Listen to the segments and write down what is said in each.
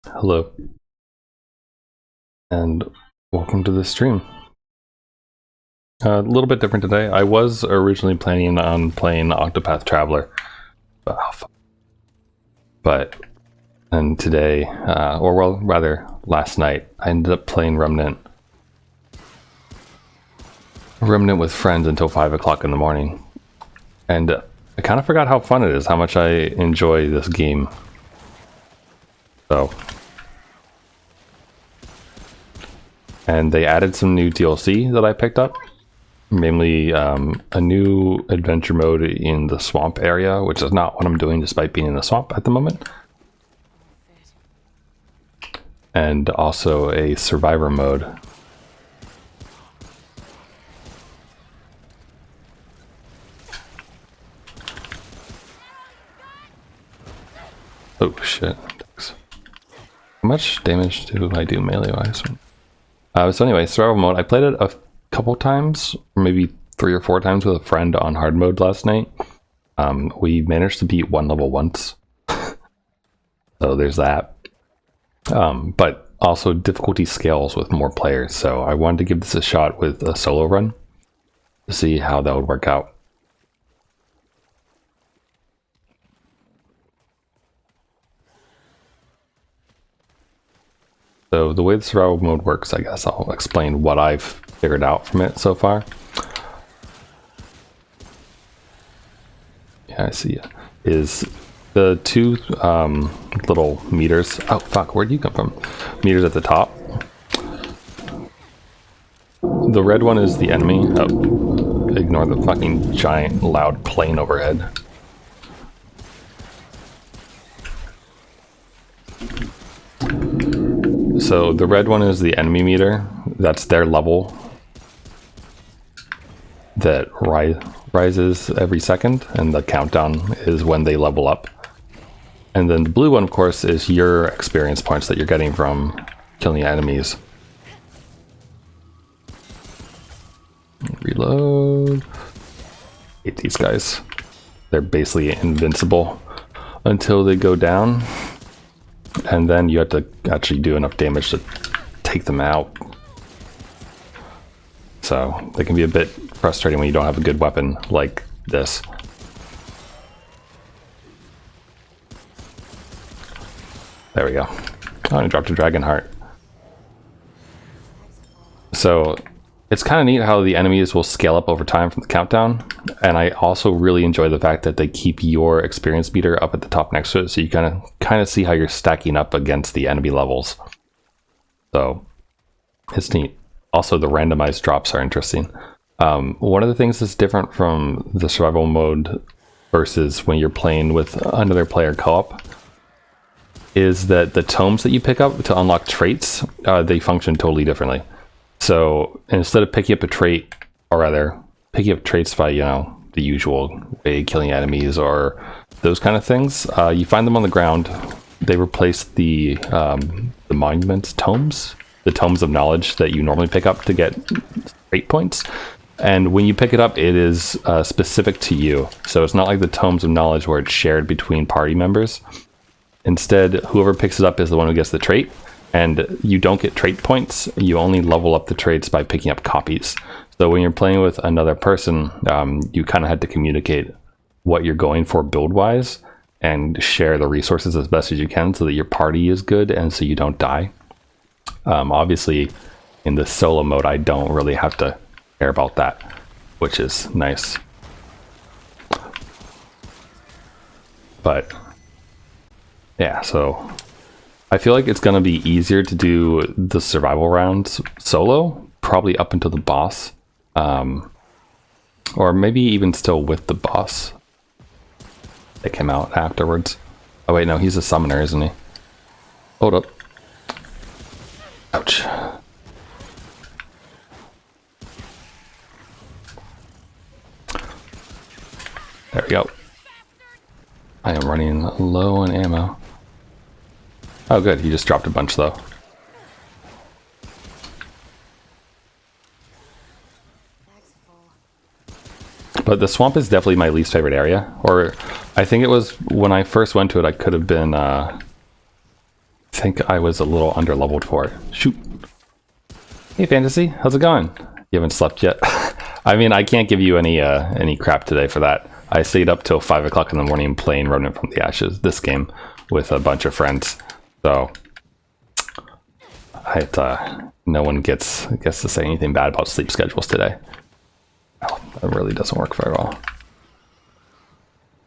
Hello, and welcome to the stream. A little bit different today. I was originally planning on playing Octopath Traveler, but and today, or well, rather last night, I ended up playing Remnant with friends until 5 o'clock in the morning, and I kind of forgot how fun it is, how much I enjoy this game. So. And they added some new DLC that I picked up, mainly a new adventure mode in the swamp area, which is not what I'm doing despite being in the swamp at the moment. And also a survivor mode. Oh shit. Thanks. How much damage do I do melee-wise? So anyway, survival mode. I played it a couple times, maybe 3 or 4 times with a friend on hard mode last night. We managed to beat one level once. So there's that. But also difficulty scales with more players. So I wanted to give this a shot with a solo run to see how that would work out. So the way the survival mode works, I guess I'll explain what I've figured out from it so far. Yeah, I see. Is the 2 little meters. Oh fuck, where'd you come from? Meters at the top. The red one is the enemy. Oh, ignore the fucking giant loud plane overhead. So the red one is the enemy meter. That's their level that rises every second, and the countdown is when they level up. And then the blue one, of course, is your experience points that you're getting from killing enemies. Reload. Hate these guys. They're basically invincible until they go down. And then you have to actually do enough damage to take them out. So they can be a bit frustrating when you don't have a good weapon like this. There we go. Oh, I dropped a dragon heart. So it's kind of neat how the enemies will scale up over time from the countdown. And I also really enjoy the fact that they keep your experience meter up at the top next to it, so you kind of see how you're stacking up against the enemy levels. So it's neat. Also, the randomized drops are interesting. One of the things that's different from the survival mode versus when you're playing with another player co-op is that the tomes that you pick up to unlock traits, they function totally differently. So instead of picking up a trait, or rather picking up traits by, you know, the usual way, killing enemies or those kind of things, you find them on the ground. They replace the monuments tomes, the tomes of knowledge that you normally pick up to get trait points. And when you pick it up, it is specific to you. So it's not like the tomes of knowledge where it's shared between party members. Instead, whoever picks it up is the one who gets the trait. And you don't get trait points, you only level up the traits by picking up copies. So when you're playing with another person, you kind of had to communicate what you're going for build-wise and share the resources as best as you can so that your party is good and so you don't die. Obviously, in the solo mode, I don't really have to care about that, which is nice. But yeah, so I feel like it's going to be easier to do the survival rounds solo, probably up until the boss. Or maybe even still with the boss. They came out afterwards. Oh wait, no, he's a summoner, isn't he? Hold up. Ouch. There we go. I am running low on ammo. Oh good, he just dropped a bunch though. But the swamp is definitely my least favorite area. Or I think it was when I first went to it, I could have been think I was a little under-leveled for it. Shoot. Hey, Fantasy. How's it going? You haven't slept yet? I mean, I can't give you any crap today for that. I stayed up till 5 o'clock in the morning playing Remnant from the Ashes, this game, with a bunch of friends. So, no one gets to say anything bad about sleep schedules today. Well, that really doesn't work very well.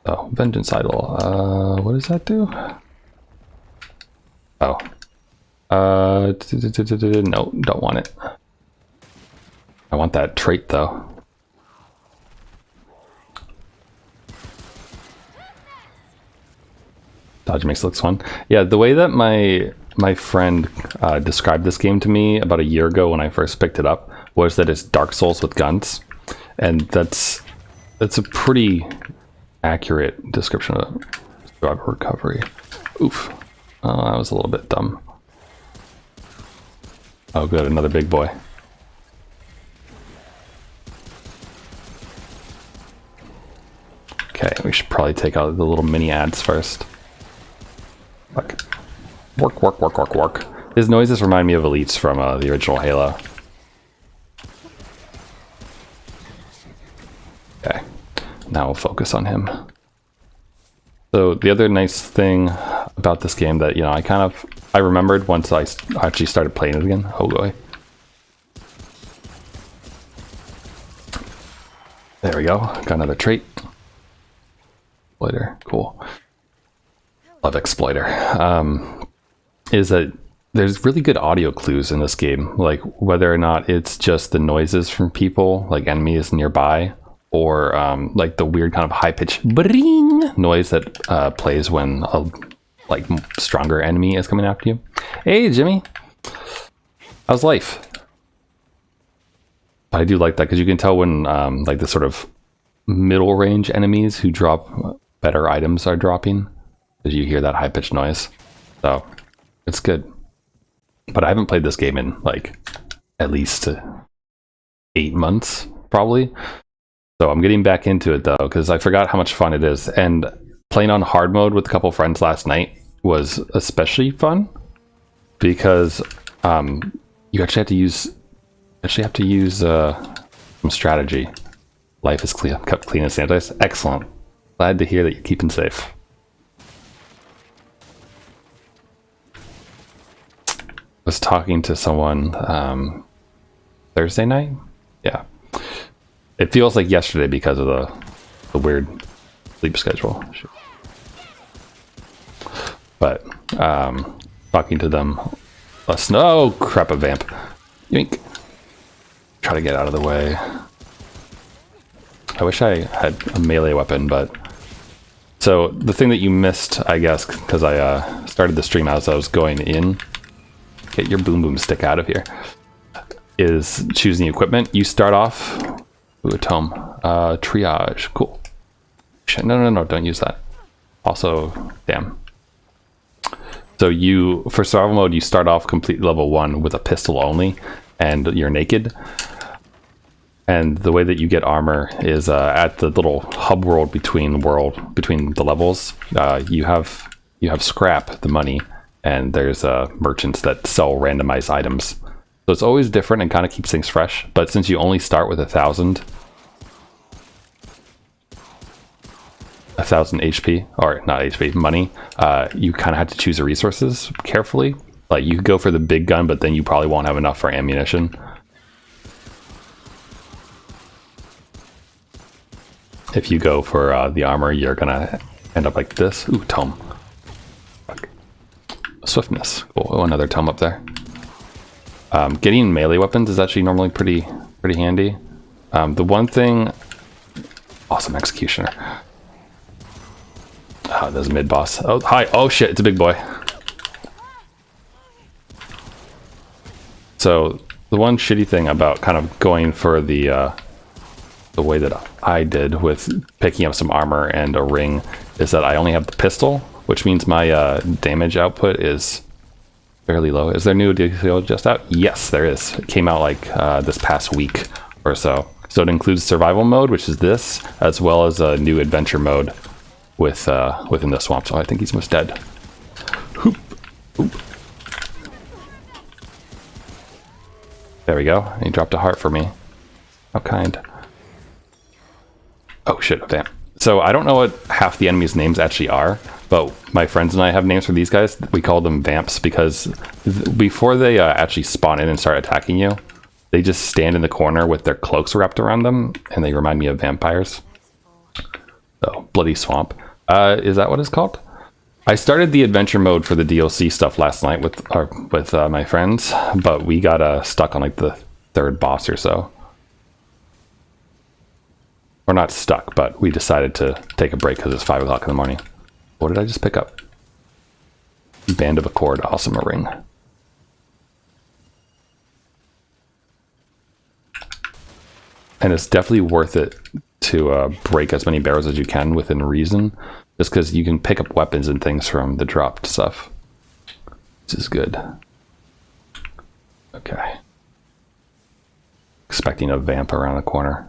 Oh, Vengeance Idol. What does that do? Oh. No, don't want it. I want that trait though. Dodge makes it look fun. Yeah, the way that my friend described this game to me about a year ago when I first picked it up was that it's Dark Souls with guns, and that's a pretty accurate description of drug recovery. Oof. Oh, that was a little bit dumb. Oh good, another big boy. Okay, we should probably take out the little mini ads first. Work. His noises remind me of elites from the original Halo. Okay, now we'll focus on him. So the other nice thing about this game that, you know, I remembered once I actually started playing it again. Oh boy. There we go. Got another trait. Exploiter. Cool. Love Exploiter. Is that there's really good audio clues in this game, like whether or not it's just the noises from people, like enemies nearby, or like the weird kind of high-pitched bring noise that plays when a like stronger enemy is coming after you. Hey, Jimmy. How's life? I do like that because you can tell when like the sort of middle range enemies who drop better items are dropping, because you hear that high-pitched noise. So it's good. But I haven't played this game in like at least 8 months, probably. So I'm getting back into it though, because I forgot how much fun it is. And playing on hard mode with a couple friends last night was especially fun because you actually have to use some strategy. Life is clean, kept clean and sanitized. Excellent. Glad to hear that you're keeping safe. Was talking to someone Thursday night. Yeah, it feels like yesterday because of the weird sleep schedule. But talking to them, oh crap, a vamp. Yoink. Try to get out of the way. I wish I had a melee weapon, but so the thing that you missed, I guess, because I started the stream as I was going in. Get your boom boom stick out of here. Is choosing equipment. You start off. Ooh, a tome. Triage. Cool. Shit, no, don't use that. Also, damn. So for survival mode, you start off complete level 1 with a pistol only, and you're naked. And the way that you get armor is at the little hub world between the levels. You have scrap, the money. And there's merchants that sell randomized items. So it's always different and kind of keeps things fresh. But since you only start with 1,000 HP, or not HP, money, you kind of have to choose the resources carefully. Like you could go for the big gun, but then you probably won't have enough for ammunition. If you go for the armor, you're gonna end up like this. Ooh, tome. Swiftness. Cool. Oh, another tome up there. Getting melee weapons is actually normally pretty handy. The one thing... Awesome executioner. Oh, there's a mid-boss. Oh, hi. Oh, shit. It's a big boy. So, the one shitty thing about kind of going for the way that I did with picking up some armor and a ring is that I only have the pistol, which means my damage output is fairly low. Is there new DLC just out? Yes, there is. It came out like this past week or so. So it includes survival mode, which is this, as well as a new adventure mode with within the swamp. So I think he's almost dead. Hoop. Oop. There we go. He dropped a heart for me. How kind. Oh shit, a vamp. So I don't know what half the enemies' names actually are, but my friends and I have names for these guys. We call them vamps because before they actually spawn in and start attacking you, they just stand in the corner with their cloaks wrapped around them, and they remind me of vampires. So, Bloody Swamp. Is that what it's called? I started the adventure mode for the DLC stuff last night with my friends, but we got stuck on like the 3rd boss or so. Or not stuck, but we decided to take a break because it's 5 o'clock in the morning. What did I just pick up? Band of Accord, awesome, a ring. And it's definitely worth it to break as many barrels as you can within reason, just because you can pick up weapons and things from the dropped stuff. This is good. Okay. Expecting a vamp around the corner.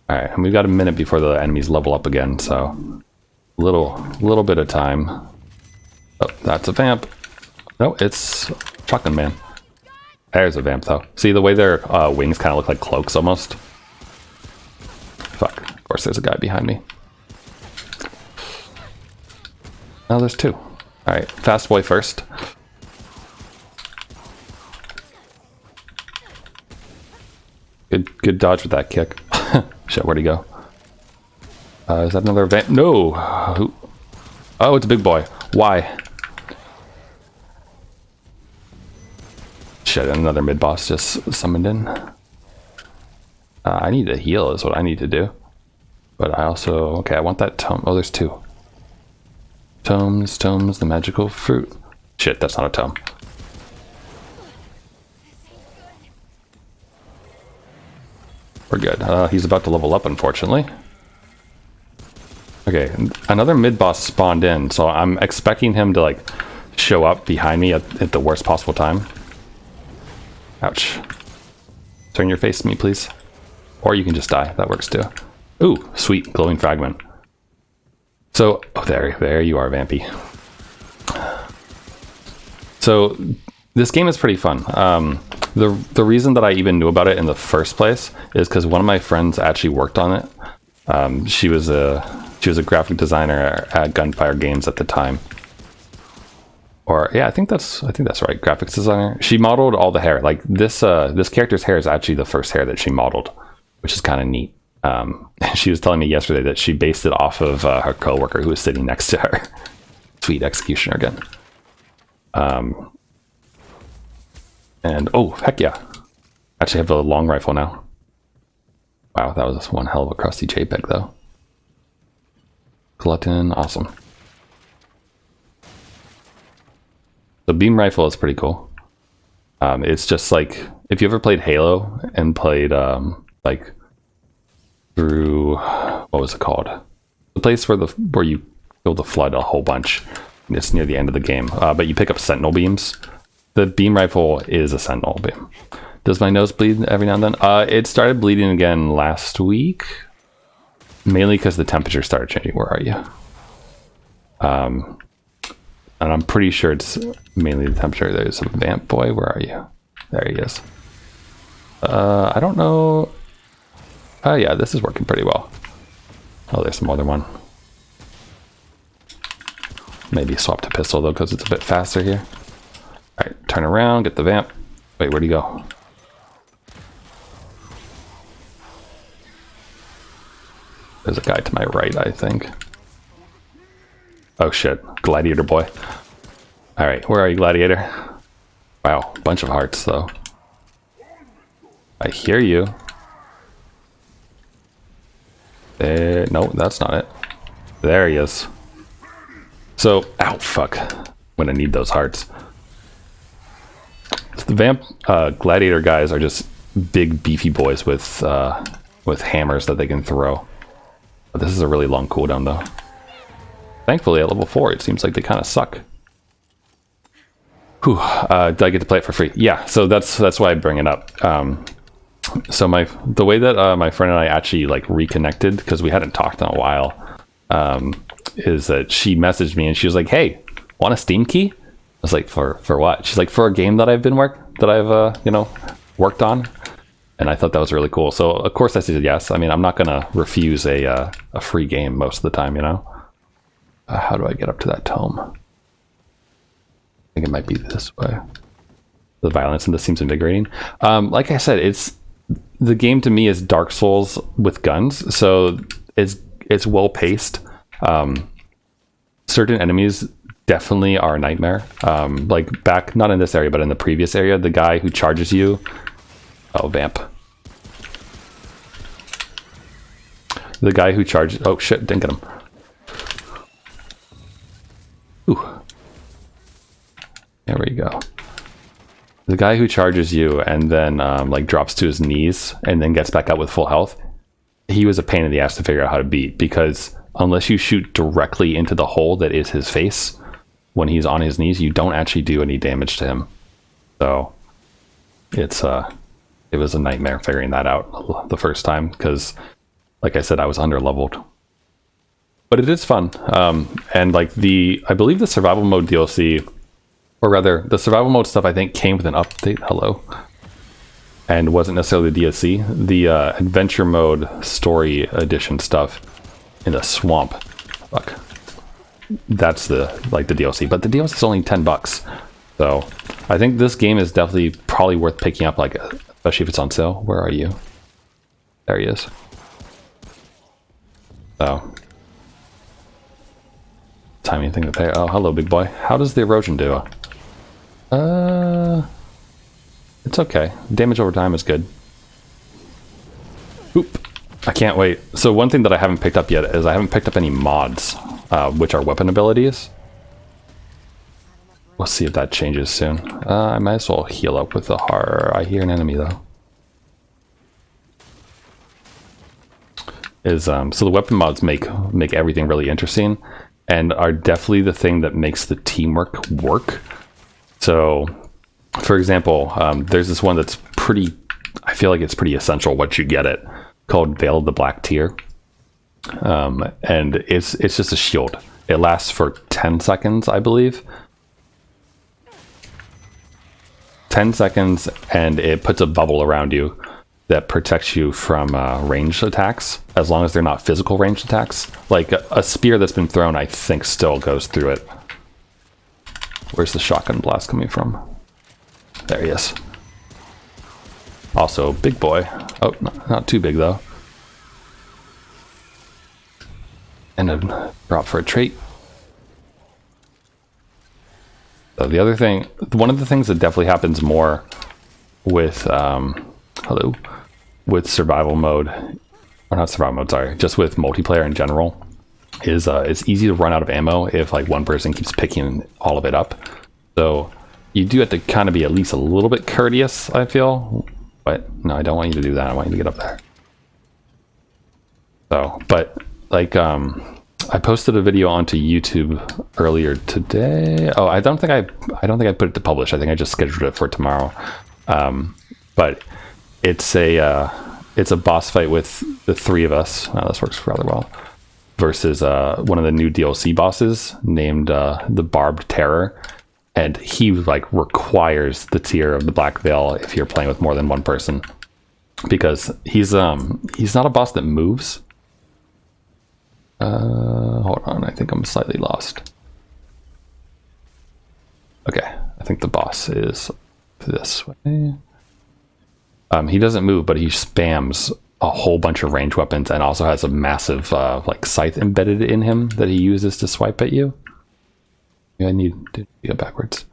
Alright, and we've got a minute before the enemies level up again, so little bit of time. Oh, that's a vamp. No, it's Shotgun Man. There's a vamp though. See the way their wings kind of look like cloaks almost? Fuck, of course there's a guy behind me. Oh, there's 2. Alright, fast boy first. Good dodge with that kick. Shit, where'd he go? Is that another vamp? No! Who? Oh, it's a big boy. Why? Shit, another mid-boss just summoned in. I need to heal is what I need to do. But I also... Okay, I want that tome. Oh, there's 2. Tomes, the magical fruit. Shit, that's not a tome. We're good. He's about to level up, unfortunately. Okay, another mid-boss spawned in, so I'm expecting him to, like, show up behind me at the worst possible time. Ouch. Turn your face to me, please. Or you can just die. That works, too. Ooh, sweet. Glowing fragment. So, oh, there you are, Vampy. So, this game is pretty fun. The reason that I even knew about it in the first place is because one of my friends actually worked on it. She was a graphic designer at Gunfire Games at the time. Or yeah, I think that's right. Graphics designer. She modeled all the hair. Like this character's hair is actually the first hair that she modeled, which is kind of neat. She was telling me yesterday that she based it off of her coworker who was sitting next to her. Sweet executioner again. And oh heck yeah, actually have a long rifle now. Wow, that was one hell of a crusty JPEG though. Glutton, awesome. The beam rifle is pretty cool. It's just like if you ever played Halo and played like through what was it called? The place where you kill the flood a whole bunch. It's near the end of the game, but you pick up sentinel beams. The beam rifle is a sentinel beam. Does my nose bleed every now and then? It started bleeding again last week, mainly because the temperature started changing. Where are you? And I'm pretty sure it's mainly the temperature. There's a vamp boy. Where are you? There he is. I don't know. Oh yeah, this is working pretty well. Oh, there's more than one. Maybe swap to pistol though, because it's a bit faster here. All right, turn around, get the vamp. Wait, where'd he go? There's a guy to my right, I think. Oh shit, gladiator boy. All right, where are you, gladiator? Wow, bunch of hearts though. I hear you. There, no, that's not it. There he is. So, ow, fuck. I'm gonna need those hearts. The vamp gladiator guys are just big beefy boys with hammers that they can throw. But this is a really long cooldown though. Thankfully at level 4 it seems like they kind of suck. Whew, did I get to play it for free? Yeah, so that's why I bring it up. So the way that my friend and I actually like reconnected, because we hadn't talked in a while, is that she messaged me and she was like, "Hey, want a Steam key?" I was like, "For what?" She's like, "For a game that I've been that I've you know, worked on, and I thought that was really cool. So of course I said yes. I mean, I'm not gonna refuse a free game most of the time, you know. How do I get up to that tome? I think it might be this way. The violence in this seems invigorating. Like I said, the game to me is Dark Souls with guns, so it's well paced. Certain enemies definitely are a nightmare. Like back, not in this area, but in the previous area, the guy who charges you. Oh, vamp. The guy who charges. Oh shit! Didn't get him. Ooh. There we go. The guy who charges you and then like drops to his knees and then gets back up with full health, he was a pain in the ass to figure out how to beat, because unless you shoot directly into the hole that is his face when he's on his knees, you don't actually do any damage to him. So it was a nightmare figuring that out the first time, because like I said, I was under leveled. But it is fun. And like I believe the survival mode DLC, or rather, the survival mode stuff, I think, came with an update. Hello. And wasn't necessarily the DLC. The adventure mode story edition stuff in the swamp. Fuck. That's the DLC. But the DLC is only $10. So I think this game is definitely probably worth picking up, like, especially if it's on sale. Where are you? There he is. So. Timing thing to pay. Oh, hello, big boy. How does the erosion do? It's okay. Damage over time is good. Oop. I can't wait. So one thing that I haven't picked up yet is I haven't picked up any mods, which are weapon abilities. We'll see if that changes soon. I might as well heal up with the horror. I hear an enemy though. So the weapon mods make everything really interesting, and are definitely the thing that makes the teamwork work. So, for example, there's this one that's pretty, I feel like it's pretty essential once you get it, called Veil of the Black Tear. And it's just a shield. It lasts for 10 seconds, I believe. 10 seconds, and it puts a bubble around you that protects you from ranged attacks, as long as they're not physical ranged attacks. Like a spear that's been thrown, I think, still goes through it. Where's the shotgun blast coming from? There he is. Also, big boy. Oh, not too big, though. And a drop for a trait. So the other thing, one of the things that definitely happens more with, with survival mode, or not survival mode, sorry, just with multiplayer in general, is it's easy to run out of ammo if like one person keeps picking all of it up. So you do have to kind of be at least a little bit courteous, I feel. But no, I don't want you to do that. I want you to get up there. So, but like I posted a video onto YouTube earlier today. Oh, I don't think I put it to publish. I think I just scheduled it for tomorrow. But it's a boss fight with the three of us. Oh, this works rather well. Versus one of the new DLC bosses named the Barbed Terror, and he like requires the Tear of the Black Veil if you're playing with more than one person, because he's not a boss that moves. Hold on, I think I'm slightly lost. Okay, I think the boss is this way. He doesn't move, but he spams a whole bunch of ranged weapons, and also has a massive like scythe embedded in him that he uses to swipe at you. I need to go backwards.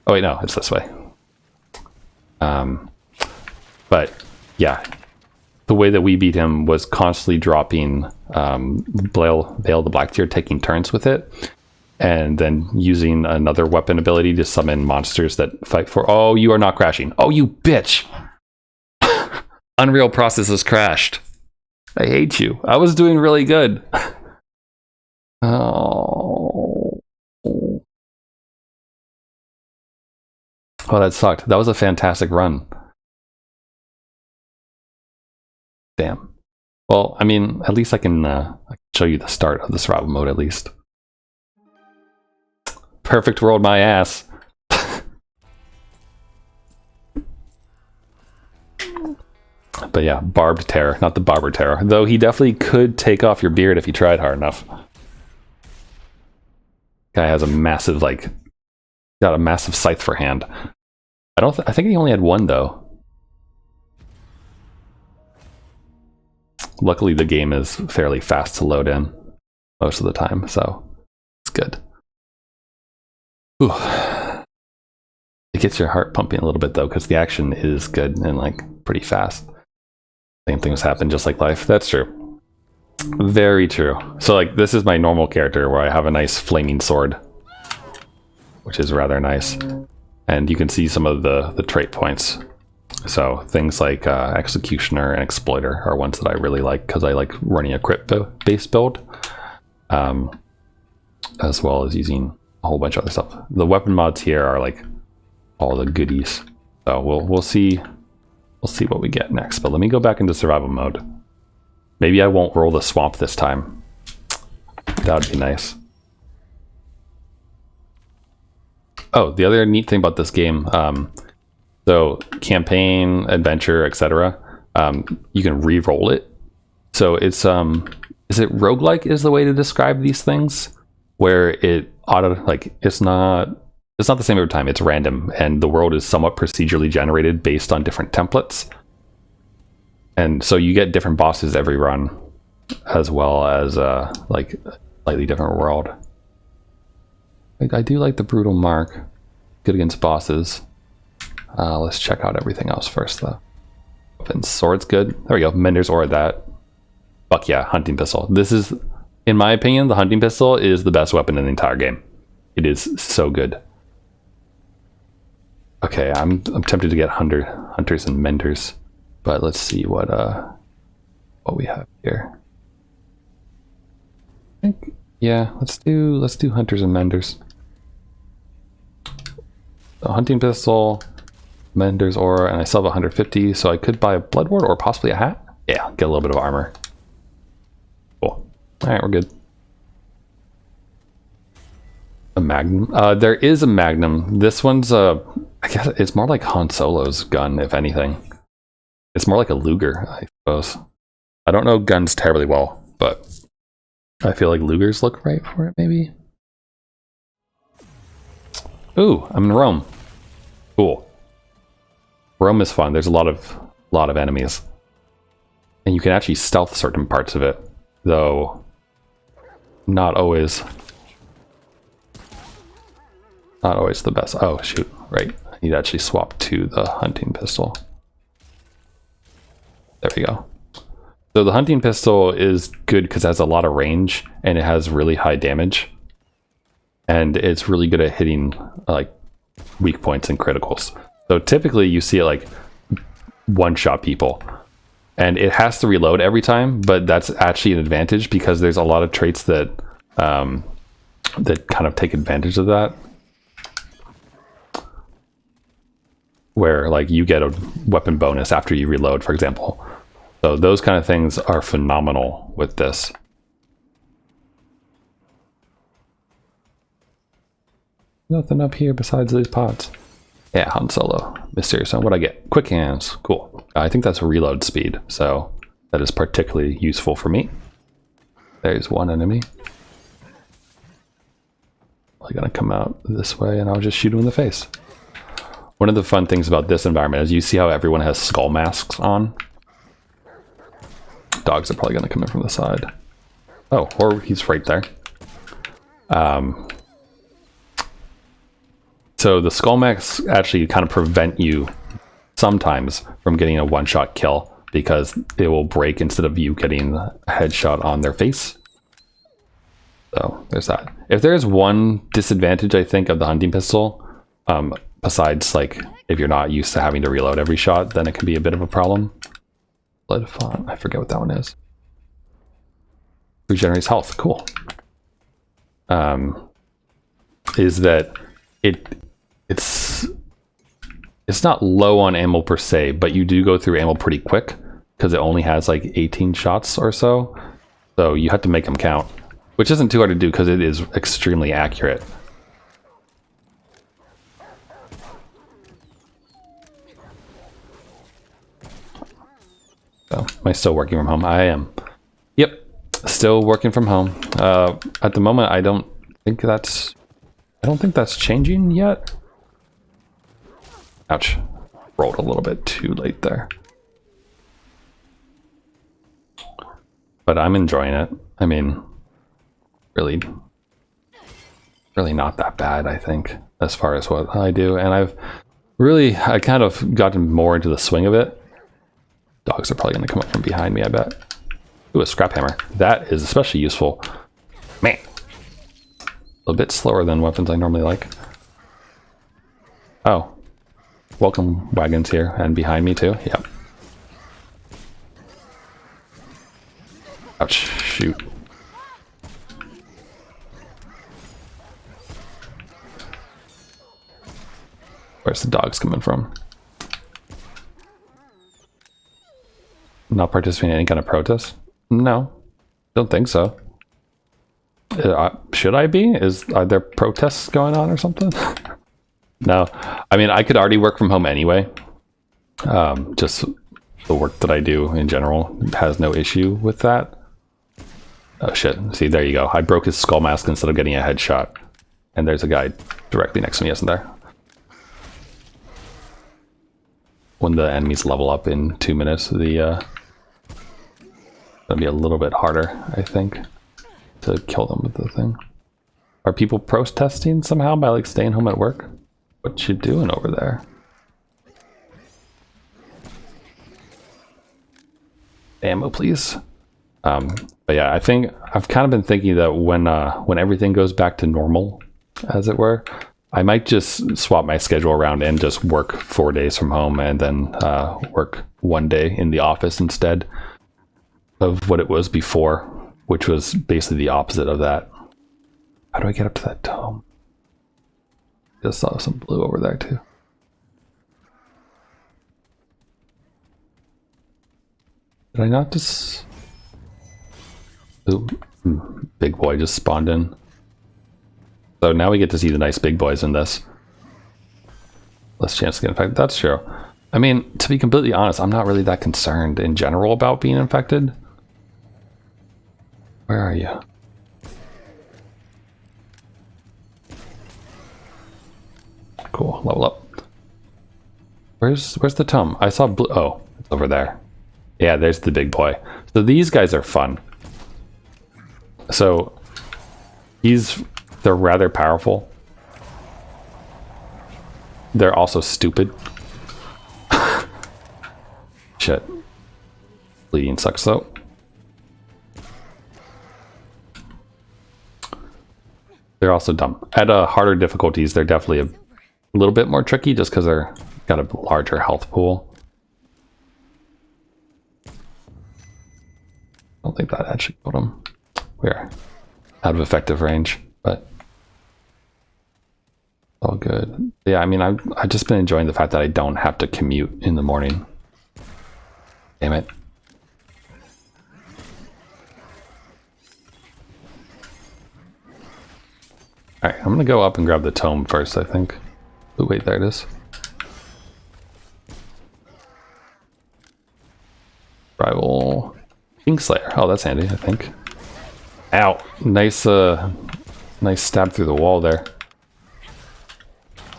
Oh wait, no, it's this way. But yeah, the way that we beat him was constantly dropping Veil the Black Tear, taking turns with it, and then using another weapon ability to summon monsters that fight for. Oh, you are not crashing. Oh, you bitch! Unreal processes crashed. I hate you. I was doing really good. Oh. Oh, that sucked. That was a fantastic run. Damn. Well, I mean, at least I can show you the start of the survival mode, at least. Perfect rolled my ass. But yeah, barbed terror, not the barber terror. Though he definitely could take off your beard if he tried hard enough. Guy has a massive, like, got a massive scythe for hand. I think he only had one though. Luckily, the game is fairly fast to load in most of the time, so it's good. Ooh. It gets your heart pumping a little bit though, because the action is good and like pretty fast. Same things happen just like life. That's true. Very true. So like this is my normal character where I have a nice flaming sword, which is rather nice. And you can see some of the trait points. So things like Executioner and Exploiter are ones that I really like because I like running a crit based build, as well as using a whole bunch of other stuff. The weapon mods here are like all the goodies. So we'll see what we get next. But let me go back into survival mode. Maybe I won't roll the swamp this time. That would be nice. Oh, the other neat thing about this game, so campaign, adventure, etc. You can re-roll it. So it's is it roguelike is the way to describe these things, where it it's not the same every time. It's random, and the world is somewhat procedurally generated based on different templates. And so you get different bosses every run, as well as like a slightly different world. I do like the brutal mark, good against bosses. Let's check out everything else first though. Weapons, swords, good. There we go. Mender's or that. Fuck yeah, hunting pistol. This is, in my opinion, the hunting pistol is the best weapon in the entire game. It is so good. Okay, I'm tempted to get hunters and menders, but let's see what we have here. I think, yeah, let's do hunters and menders. A hunting pistol, mender's aura, and I still have 150, so I could buy a blood ward or possibly a hat. Yeah, get a little bit of armor. Cool. All right, we're good. A magnum. There is a magnum. This one's I guess it's more like Han Solo's gun, if anything. It's more like a Luger, I suppose. I don't know guns terribly well, but I feel like Lugers look right for it, maybe. Ooh, I'm in Rome. Cool. Rome is fun. There's a lot of enemies, and you can actually stealth certain parts of it, though not always the best. Oh shoot! Right, I need to actually swap to the hunting pistol. There we go. So the hunting pistol is good because it has a lot of range and it has really high damage, and it's really good at hitting like weak points and criticals. So typically you see it like one-shot people, and it has to reload every time, but that's actually an advantage because there's a lot of traits that that kind of take advantage of that, where like you get a weapon bonus after you reload, for example. So those kind of things are phenomenal with this. Nothing up here besides these pots. Yeah, Han Solo. Mysterious. What'd I get? Quick hands. Cool. I think that's reload speed, so that is particularly useful for me. There's one enemy. I'm gonna come out this way and I'll just shoot him in the face. One of the fun things about this environment is you see how everyone has skull masks on. Dogs are probably gonna come in from the side. Oh, or he's right there. So the skull masks actually kind of prevent you sometimes from getting a one-shot kill because it will break instead of you getting a headshot on their face. So there's that. If there's one disadvantage, I think, of the hunting pistol, besides like if you're not used to having to reload every shot, then it can be a bit of a problem. Blood font, I forget what that one is. Regenerates health, cool. Is that it's not low on ammo per se, but you do go through ammo pretty quick because it only has like 18 shots or so. So you have to make them count, which isn't too hard to do because it is extremely accurate. So, am I still working from home? I am. Yep, still working from home. At the moment, I don't think that's changing yet. Ouch. Rolled a little bit too late there. But I'm enjoying it. I mean, really not that bad, I think, as far as what I do. And I kind of gotten more into the swing of it. Dogs are probably going to come up from behind me, I bet. Ooh, a scrap hammer. That is especially useful. Man. A little bit slower than weapons I normally like. Oh. Welcome wagons here, and behind me too. Yep. Ouch. Shoot. Where's the dogs coming from? Not participating in any kind of protest? No. Don't think so. Should I be? Are there protests going on or something? No. I mean, I could already work from home anyway. Just the work that I do in general has no issue with that. Oh shit. See, there you go. I broke his skull mask instead of getting a headshot. And there's a guy directly next to me, isn't there? When the enemies level up in 2 minutes, it'll be a little bit harder, I think, to kill them with the thing. Are people protesting somehow by like staying home at work? What you doing over there? Ammo, please. But yeah, I think I've kind of been thinking that when everything goes back to normal, as it were, I might just swap my schedule around and just work 4 days from home and then work 1 day in the office instead of what it was before, which was basically the opposite of that. How do I get up to that dome? Just saw some blue over there too. Did I not just... Ooh, big boy just spawned in. So now we get to see the nice big boys in this. Less chance to get infected. That's true. I mean, to be completely honest, I'm not really that concerned in general about being infected. Where are you? Cool, level up. Where's the Tum? I saw blue. Oh, it's over there. Yeah, there's the big boy. So these guys are fun. So they're rather powerful. They're also stupid. Shit. Bleeding sucks though. They're also dumb. At harder difficulties, they're definitely a little bit more tricky just because they're got a larger health pool. I don't think that actually killed them. We're out of effective range, but all good. Yeah, I mean, I've just been enjoying the fact that I don't have to commute in the morning. Damn it. Alright, I'm gonna go up and grab the tome first, I think. Oh, wait, there it is. Rival Kingslayer. Oh, that's handy, I think. Ow! Nice, nice stab through the wall there.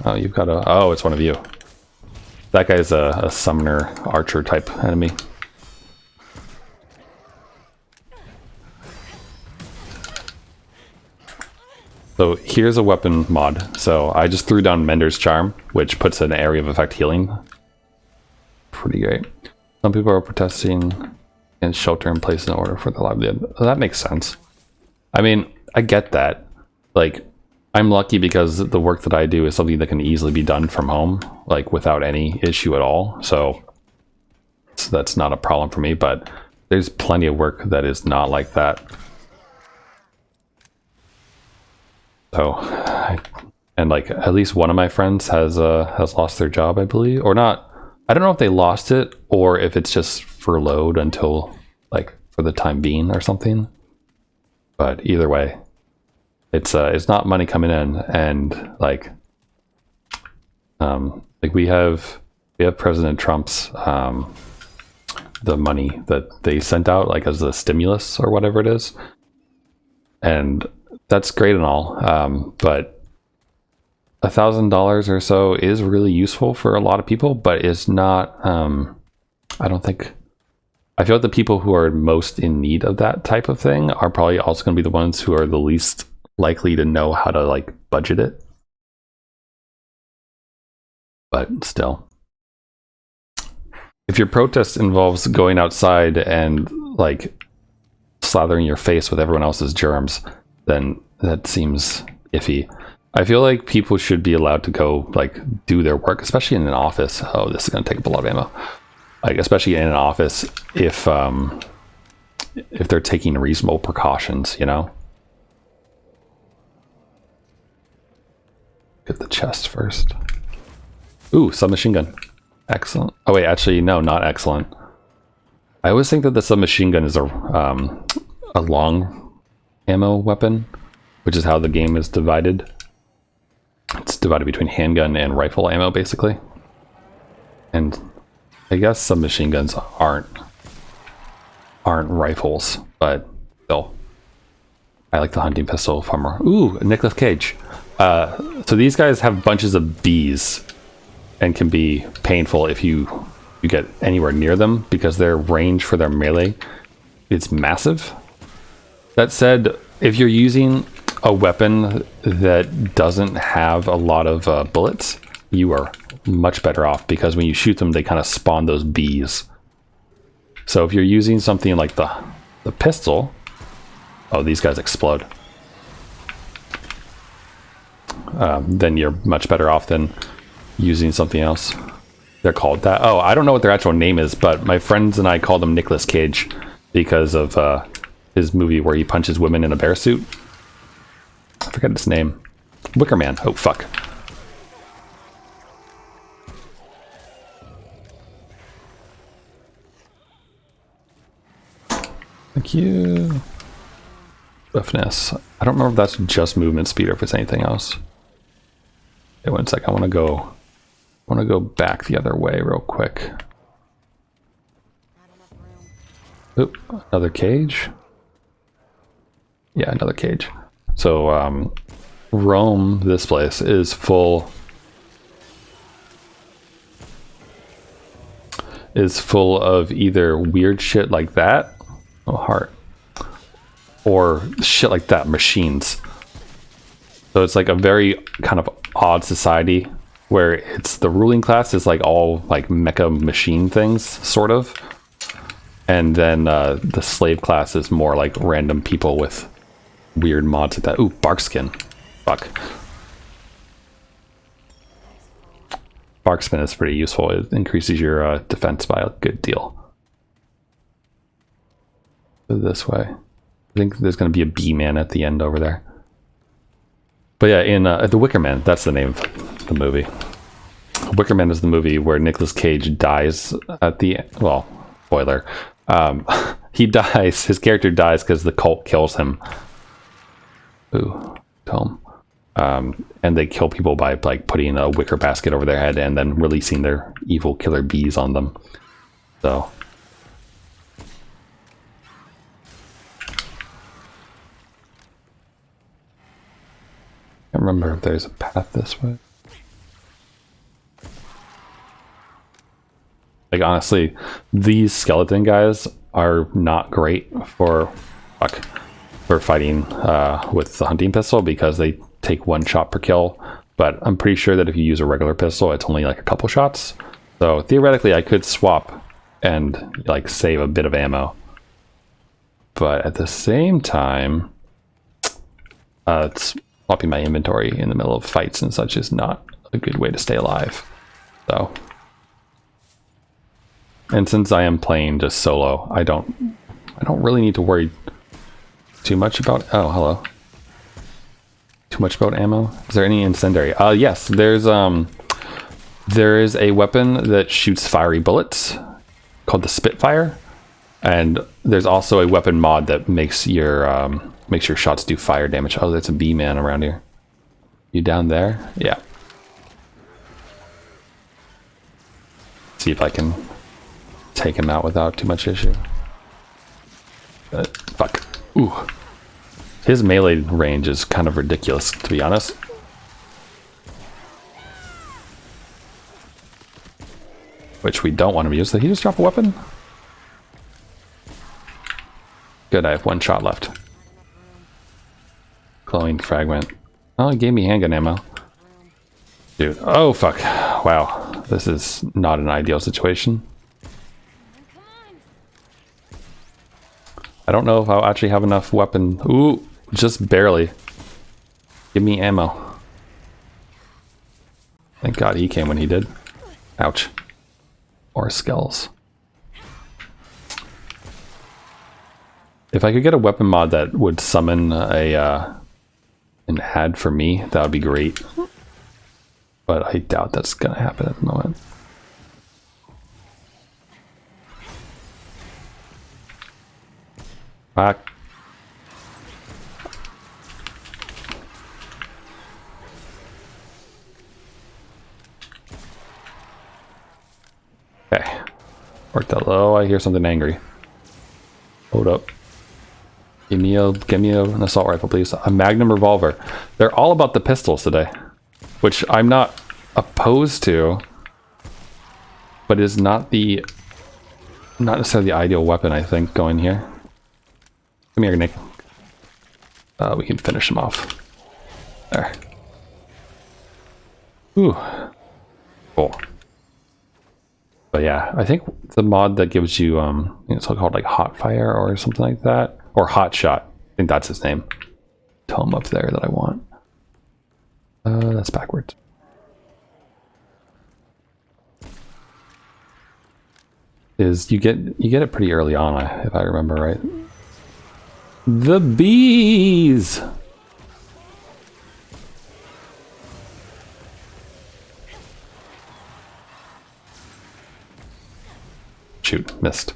Oh, you've got a... Oh, it's one of you. That guy's a summoner, archer type enemy. So here's a weapon mod. So I just threw down Mender's Charm, which puts an area of effect healing. Pretty great. Some people are protesting against shelter in place in order for the livelihood. Well, that makes sense. I mean, I get that. Like, I'm lucky because the work that I do is something that can easily be done from home, like without any issue at all. So that's not a problem for me, but there's plenty of work that is not like that. So, and like at least one of my friends has lost their job, I believe, or not. I don't know if they lost it or if it's just furloughed until like for the time being or something. But either way, it's not money coming in, and like we have President Trump's the money that they sent out, like as a stimulus or whatever it is. And that's great and all, but $1,000 or so is really useful for a lot of people, but is not, I don't think, I feel like the people who are most in need of that type of thing are probably also going to be the ones who are the least likely to know how to like budget it. But still, if your protest involves going outside and like slathering your face with everyone else's germs, then that seems iffy. I feel like people should be allowed to go like do their work, especially in an office. Oh, this is going to take up a lot of ammo. Like especially in an office, if they're taking reasonable precautions, you know. Get the chest first. Ooh, submachine gun. Excellent. Oh wait, actually no, not excellent. I always think that the submachine gun is a long ammo weapon, which is how the game is divided. It's divided between handgun and rifle ammo, basically. And I guess submachine guns aren't rifles, but still. I like the hunting pistol far more. Ooh, Nicolas Cage. So these guys have bunches of bees and can be painful if you get anywhere near them because their range for their melee is massive. That said, if you're using a weapon that doesn't have a lot of bullets, you are much better off because when you shoot them, they kind of spawn those bees. So if you're using something like the pistol, oh, these guys explode. Then you're much better off than using something else. They're called that. Oh, I don't know what their actual name is, but my friends and I call them Nicolas Cage because of his movie where he punches women in a bear suit. I forget his name. Wicker Man. Oh, fuck. Thank you. Swiftness. I don't remember if that's just movement speed or if it's anything else. Okay, one sec. I want to go back the other way real quick. Oop, another cage. Yeah, another cage. So Rome, this place, is full of either weird shit like that, oh heart, or shit like that, machines. So it's like a very kind of odd society where it's the ruling class is like all like mecha machine things, sort of, and then the slave class is more like random people with weird mods like that. Ooh, bark skin. Fuck. Bark skin is pretty useful. It increases your defense by a good deal. Go this way. I think there's going to be a bee man at the end over there. But yeah, in The Wicker Man, that's the name of the movie. Wicker Man is the movie where Nicolas Cage dies at the end. Well, spoiler. He dies. His character dies because the cult kills him. Ooh, tome. And they kill people by like putting a wicker basket over their head and then releasing their evil killer bees on them. So I can't remember if there's a path this way. Like honestly, these skeleton guys are not great for fighting with the hunting pistol because they take one shot per kill. But I'm pretty sure that if you use a regular pistol, it's only like a couple shots. So theoretically, I could swap and like save a bit of ammo. But at the same time, it's swapping my inventory in the middle of fights and such is not a good way to stay alive. So, and since I am playing just solo, I don't really need to worry too much about. Oh, hello. Too much about ammo. Is there any incendiary? Yes. There is a weapon that shoots fiery bullets called the Spitfire, and there's also a weapon mod that makes your shots do fire damage. Oh, there's a bee man around here. You down there? Yeah. See if I can take him out without too much issue. Fuck. Ooh. His melee range is kind of ridiculous, to be honest. Which we don't want to use. Did he just drop a weapon? Good, I have one shot left. Glowing fragment. Oh, he gave me handgun ammo. Dude, oh fuck. Wow, this is not an ideal situation. I don't know if I'll actually have enough weapon. Ooh, just barely. Give me ammo. Thank God he came when he did. Ouch. Or skells. If I could get a weapon mod that would summon an ad for me, that would be great. But I doubt that's gonna happen at the moment. Back. Okay. Worked out low. I hear something angry. Hold up. Give me an assault rifle, please. A Magnum revolver. They're all about the pistols today, which I'm not opposed to, but is not necessarily the ideal weapon. I think going here. Come here, Nick. We can finish him off. There. Ooh. Cool. But yeah, I think the mod that gives you, it's called like Hot Fire or something like that, or Hot Shot. I think that's his name. Tell him up there that I want. That's backwards. Is you get it pretty early on, if I remember right. The bees. Shoot, missed.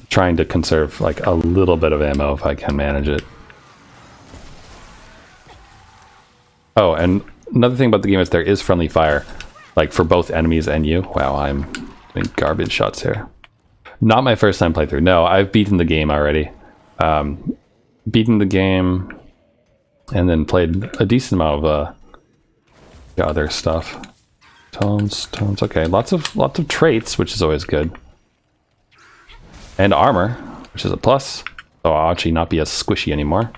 Trying to conserve like a little bit of ammo if I can manage it. Oh, and another thing about the game is there is friendly fire, like for both enemies and you. Wow, I'm doing garbage shots here. Not my first time playthrough. No, I've beaten the game already. Beaten the game and then played a decent amount of the other stuff. Tones. Okay, lots of traits, which is always good. And armor, which is a plus. So I'll actually not be as squishy anymore.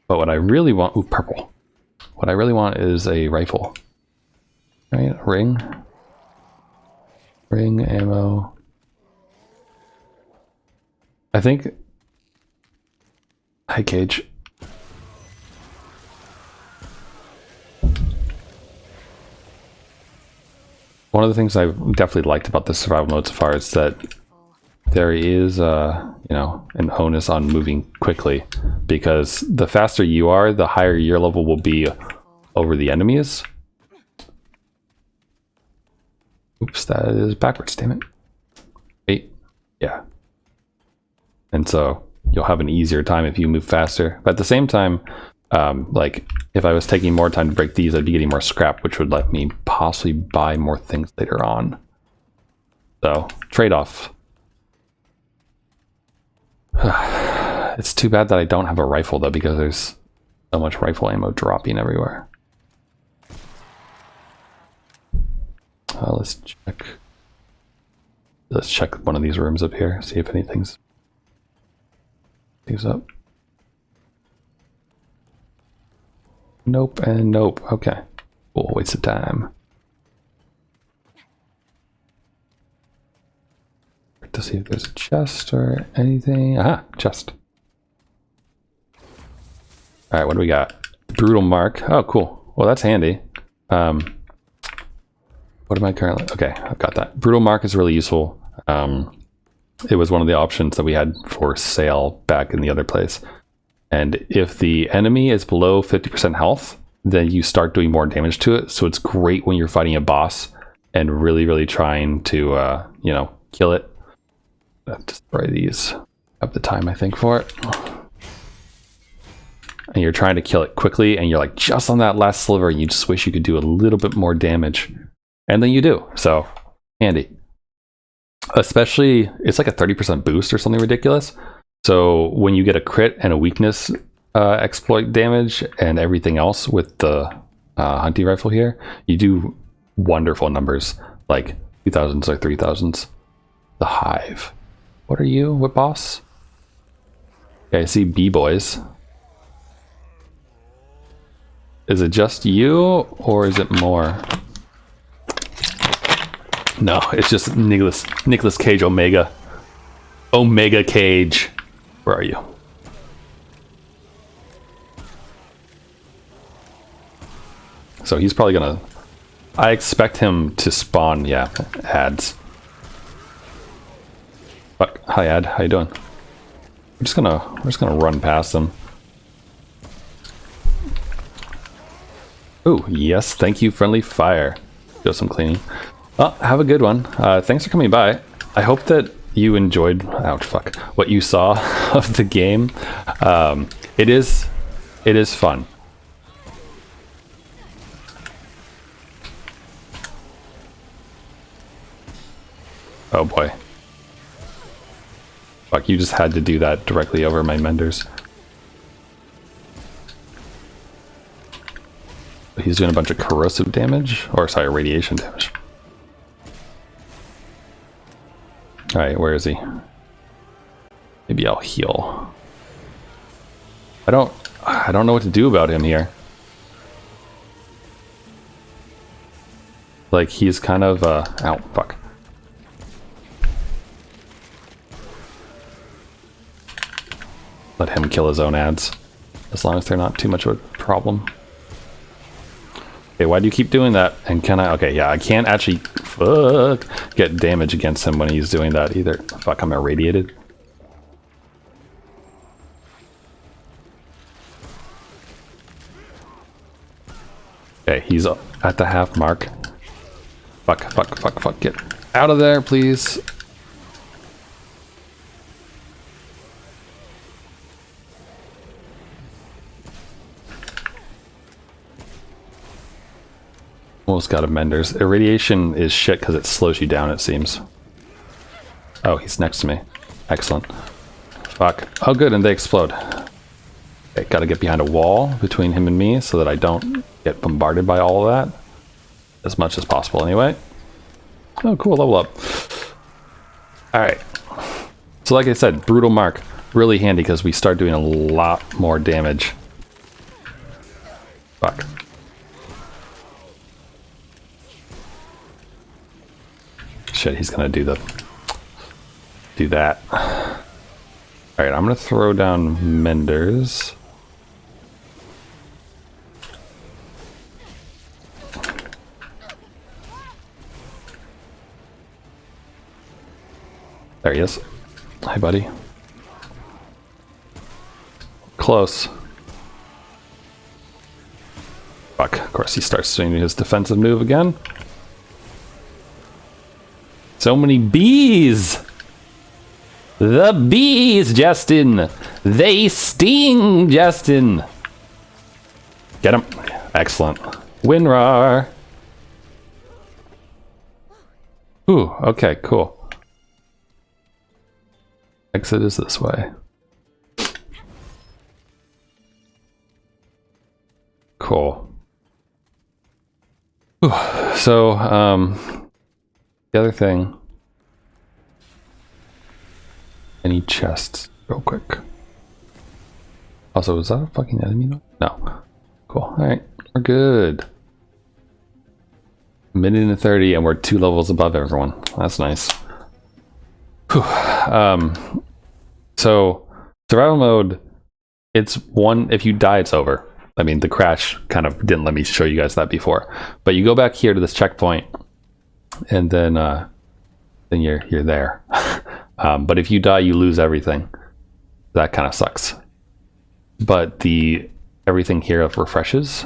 But what I really want, ooh, purple. What I really want is a rifle. Right, ring ammo. I think. Hi, Cage. One of the things I've definitely liked about the survival mode so far is that there is, you know, an onus on moving quickly, because the faster you are, the higher your level will be over the enemies. Oops, that is backwards, damn it. 8, yeah. And so you'll have an easier time if you move faster. But at the same time, like if I was taking more time to break these, I'd be getting more scrap, which would let me possibly buy more things later on. So, trade-off. It's too bad that I don't have a rifle though, because there's so much rifle ammo dropping everywhere. Let's check one of these rooms up here, see if anything's up. Nope and nope. Okay. Cool, waste of time. To see if there's a chest or anything. Aha, chest. Alright, what do we got? Brutal mark. Oh, cool. Well, that's handy. What am I currently? Okay, I've got that. Brutal mark is really useful. It was one of the options that we had for sale back in the other place. And if the enemy is below 50% health, then you start doing more damage to it. So it's great when you're fighting a boss and really trying to, you know, kill it. I have to spray these. I have the time, I think, for it. And you're trying to kill it quickly, and you're like just on that last sliver, and you just wish you could do a little bit more damage. And then you do. So Handy. Especially, it's like a 30% boost or something ridiculous. So when you get a crit and a weakness exploit damage and everything else with the hunting rifle here, you do wonderful numbers, like 2000s or 3000s. The Hive. What are you? What boss? Okay, I see B-boys. Is it just you, or is it more? No, it's just Nicolas Cage Omega. Omega Cage. Where are you? So he's probably gonna... I expect him to spawn, yeah, ads. Fuck. Hi, ad. How you doing? We're just gonna run past him. Oh, yes, thank you, friendly fire. Do some cleaning. Well, have a good one. Thanks for coming by. I hope that you enjoyed, ouch, fuck, what you saw of the game. It is fun. Oh boy. Fuck, you just had to do that directly over my menders. He's doing a bunch of corrosive damage, or sorry, radiation damage. Alright, where is he? Maybe I'll heal. I don't know what to do about him here. Like, he's kind of, ow, fuck. Let him kill his own ads, as long as they're not too much of a problem. Okay, why do you keep doing that? And can I? Okay, yeah, I can't actually get damage against him when he's doing that either. Fuck, I'm irradiated. Okay, he's at the half mark. Fuck, fuck, fuck, fuck, get out of there, please. Almost got a menders. Irradiation is shit because it slows you down, it seems. Oh, he's next to me. Excellent. Fuck. Oh, good, and they explode. Okay, gotta get behind a wall between him and me so that I don't get bombarded by all of that. As much as possible, anyway. Oh, cool, level up. Alright. So like I said, Brutal Mark. Really handy because we start doing a lot more damage. Fuck. Shit, he's gonna do that. Alright, I'm gonna throw down menders. There he is. Hi, buddy. Close. Fuck, of course he starts doing his defensive move again. So many bees! The bees, Justin! They sting, Justin! Get him. Excellent. WinRAR! Ooh, okay, cool. Exit is this way. Cool. Ooh, so, the other thing. Any chests, real quick. Also, is that a fucking enemy though? No. Cool. Alright, we're good. Minute and 30, and we're 2 levels above everyone. That's nice. Whew. So, survival mode, it's one, if you die, it's over. I mean, the crash kind of didn't let me show you guys that before. But you go back here to this checkpoint, and then you're there. But if you die, you lose everything. That kind of sucks. But everything here refreshes.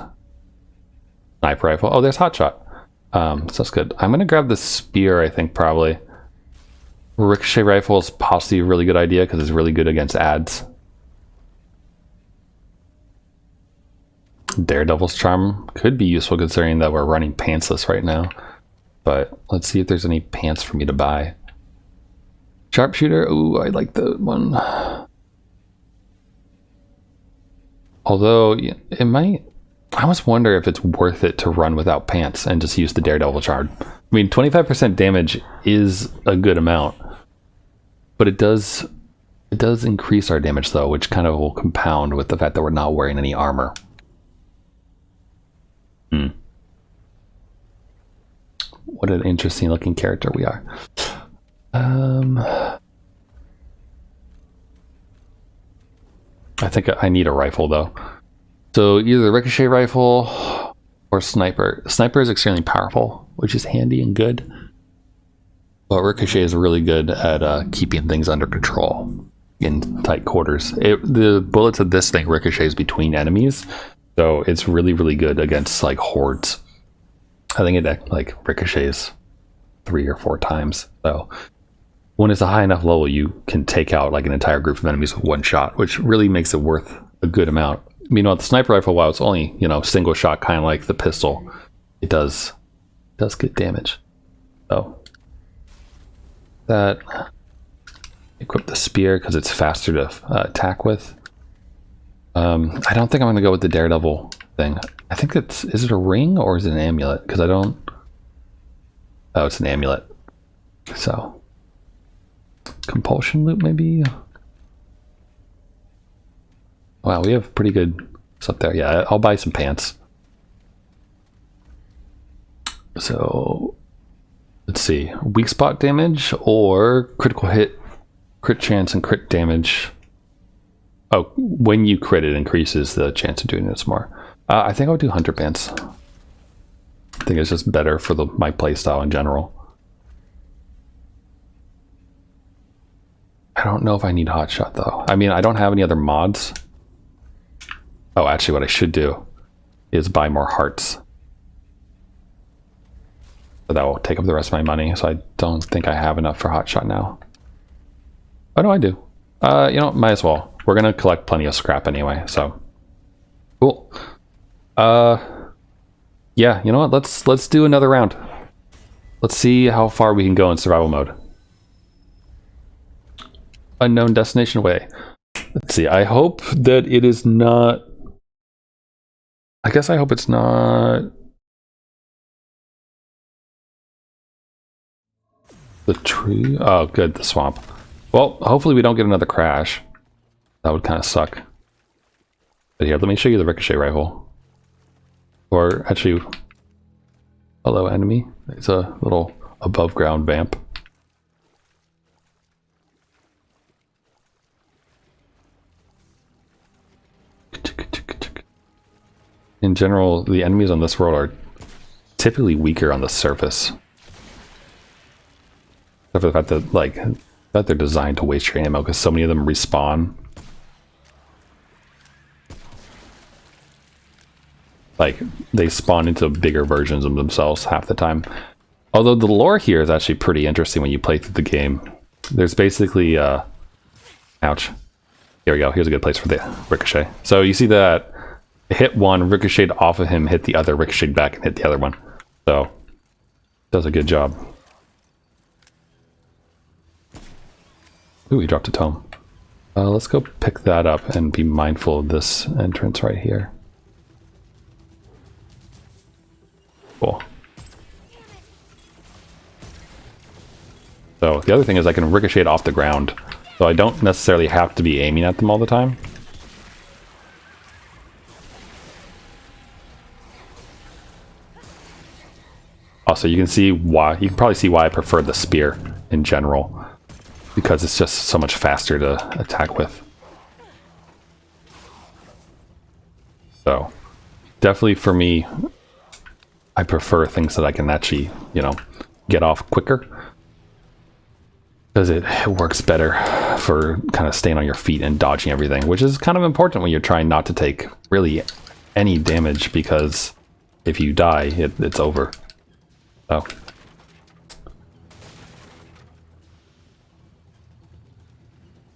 Sniper rifle. Oh, there's hotshot. So that's good. I'm gonna grab the spear, I think, probably. Ricochet rifle is possibly a really good idea because it's really good against ads. Daredevil's charm could be useful considering that we're running pantsless right now. but let's see if there's any pants for me to buy. Sharpshooter, ooh, I like the one. Although, it might... I almost wonder if it's worth it to run without pants and just use the Daredevil shard. I mean, 25% damage is a good amount, but it does increase our damage though, which kind of will compound with the fact that we're not wearing any armor. What an interesting looking character we are. I think I need a rifle though. So either the ricochet rifle or sniper. Sniper is extremely powerful, which is handy and good. But ricochet is really good at keeping things under control in tight quarters. The bullets of this thing ricochets between enemies, so it's really, really good against like hordes. I think it like ricochets 3 or 4 times. So when it's a high enough level, you can take out like an entire group of enemies with one shot, which really makes it worth a good amount. Meanwhile, the sniper rifle, while it's only, you know, single shot, kind of like the pistol, it does good damage. So that, equip the spear because it's faster to attack with. I don't think I'm going to go with the Daredevil thing. I think is it a ring or is it an amulet? Because I don't... Oh, it's an amulet. So, compulsion loop maybe? Wow, we have pretty good stuff there. Yeah, I'll buy some pants. So, let's see. Weak spot damage or critical hit, crit chance, and crit damage. Oh, when you crit, it increases the chance of doing this more. I think I'll do hunter pants. I think it's just better for my playstyle in general. I don't know if I need hotshot though. I mean, I don't have any other mods. Oh, actually what I should do is buy more hearts. But that will take up the rest of my money, so I don't think I have enough for hotshot now. Oh no, I do. You know, might as well. We're gonna collect plenty of scrap anyway, so cool. Yeah, you know what? Let's do another round. Let's see how far we can go in survival mode. Unknown destination away. Let's see. I hope that it is not. I guess I hope it's not the tree. Oh, good, the swamp. Well, hopefully we don't get another crash. That would kind of suck. But here, let me show you the ricochet rifle. Or actually, hello enemy. It's a little above ground vamp. In general, the enemies on this world are typically weaker on the surface. Except for the fact that, that they're designed to waste your ammo because so many of them respawn. Like, they spawn into bigger versions of themselves half the time. Although the lore here is actually pretty interesting when you play through the game. There's basically, ouch. Here we go, here's a good place for the ricochet. So you see that hit one, ricocheted off of him, hit the other, ricocheted back, and hit the other one. So, does a good job. Ooh, he dropped a tome. Let's go pick that up and be mindful of this entrance right here. Cool. So, the other thing is I can ricochet off the ground. So I don't necessarily have to be aiming at them all the time. Also, you can probably see why I prefer the spear in general, because it's just so much faster to attack with. So, definitely for me, I prefer things that I can actually, you know, get off quicker, because it works better for kind of staying on your feet and dodging everything, which is kind of important when you're trying not to take really any damage, because if you die, it's over. Oh.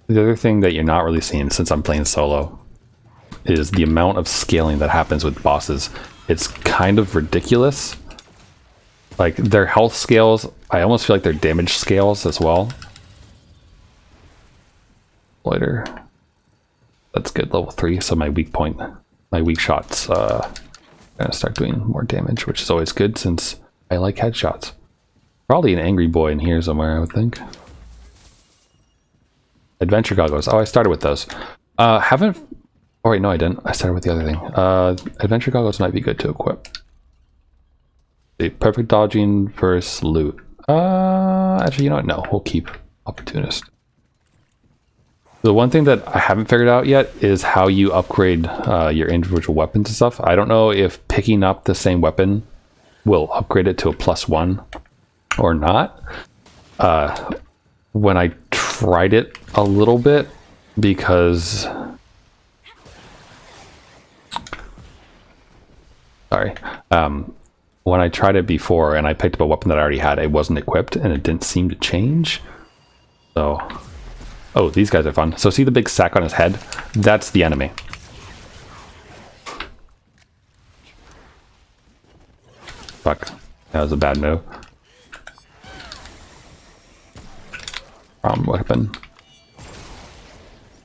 The other thing that you're not really seeing, since I'm playing solo, is the amount of scaling that happens with bosses. It's kind of ridiculous. Like, their health scales, I almost feel like they're damage scales as well. Loiter. That's good, level 3, so my weak point, my weak shots, gonna start doing more damage, which is always good since I like headshots. Probably an angry boy in here somewhere, I would think. Adventure goggles. Oh, I started with those. Haven't... Oh wait, no I didn't. I started with the other thing. Adventure goggles might be good to equip. The perfect dodging versus loot. Actually, you know what? No, we'll keep opportunist. The one thing that I haven't figured out yet is how you upgrade your individual weapons and stuff. I don't know if picking up the same weapon will upgrade it to a +1 or not. When I tried it a little bit, because... Sorry. When I tried it before and I picked up a weapon that I already had, it wasn't equipped and it didn't seem to change. So... Oh, these guys are fun. So see the big sack on his head? That's the enemy. Fuck. That was a bad move. Weapon.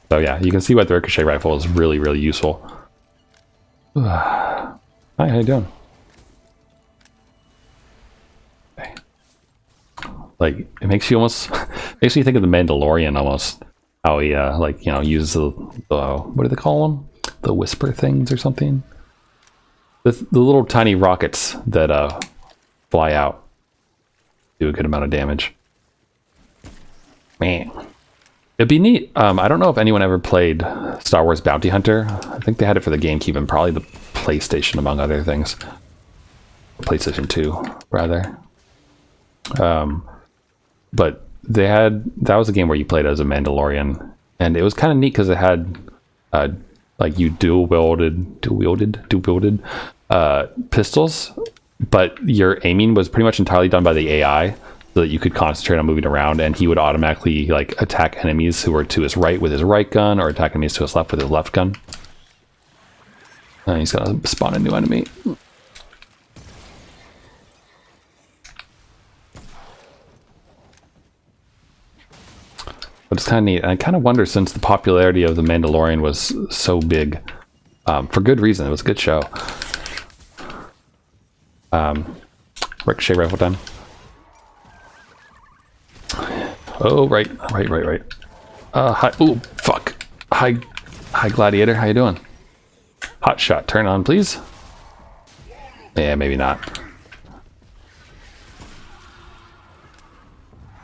So yeah, you can see why the ricochet rifle is really, really useful. Hi, how you doing? Okay. Like, it makes you almost... makes me think of the Mandalorian almost. How he, like, you know, uses the what do they call them? The whisper things or something? The little tiny rockets that fly out. Do a good amount of damage. Man. It'd be neat. I don't know if anyone ever played Star Wars Bounty Hunter. I think they had it for the GameCube and probably the PlayStation, among other things. PlayStation 2, rather. But they had... That was a game where you played as a Mandalorian. And it was kind of neat because it had... like, you dual-wielded pistols. But your aiming was pretty much entirely done by the AI. So that you could concentrate on moving around, and he would automatically like attack enemies who were to his right with his right gun, or attack enemies to his left with his left gun. And he's gonna spawn a new enemy. But it's kind of neat, and I kind of wonder, since the popularity of The Mandalorian was so big, for good reason. It was a good show. Ricochet rifle time. Oh, right. Hi. Ooh, fuck. Hi, Gladiator. How you doing? Hot shot. Turn on, please. Yeah, maybe not.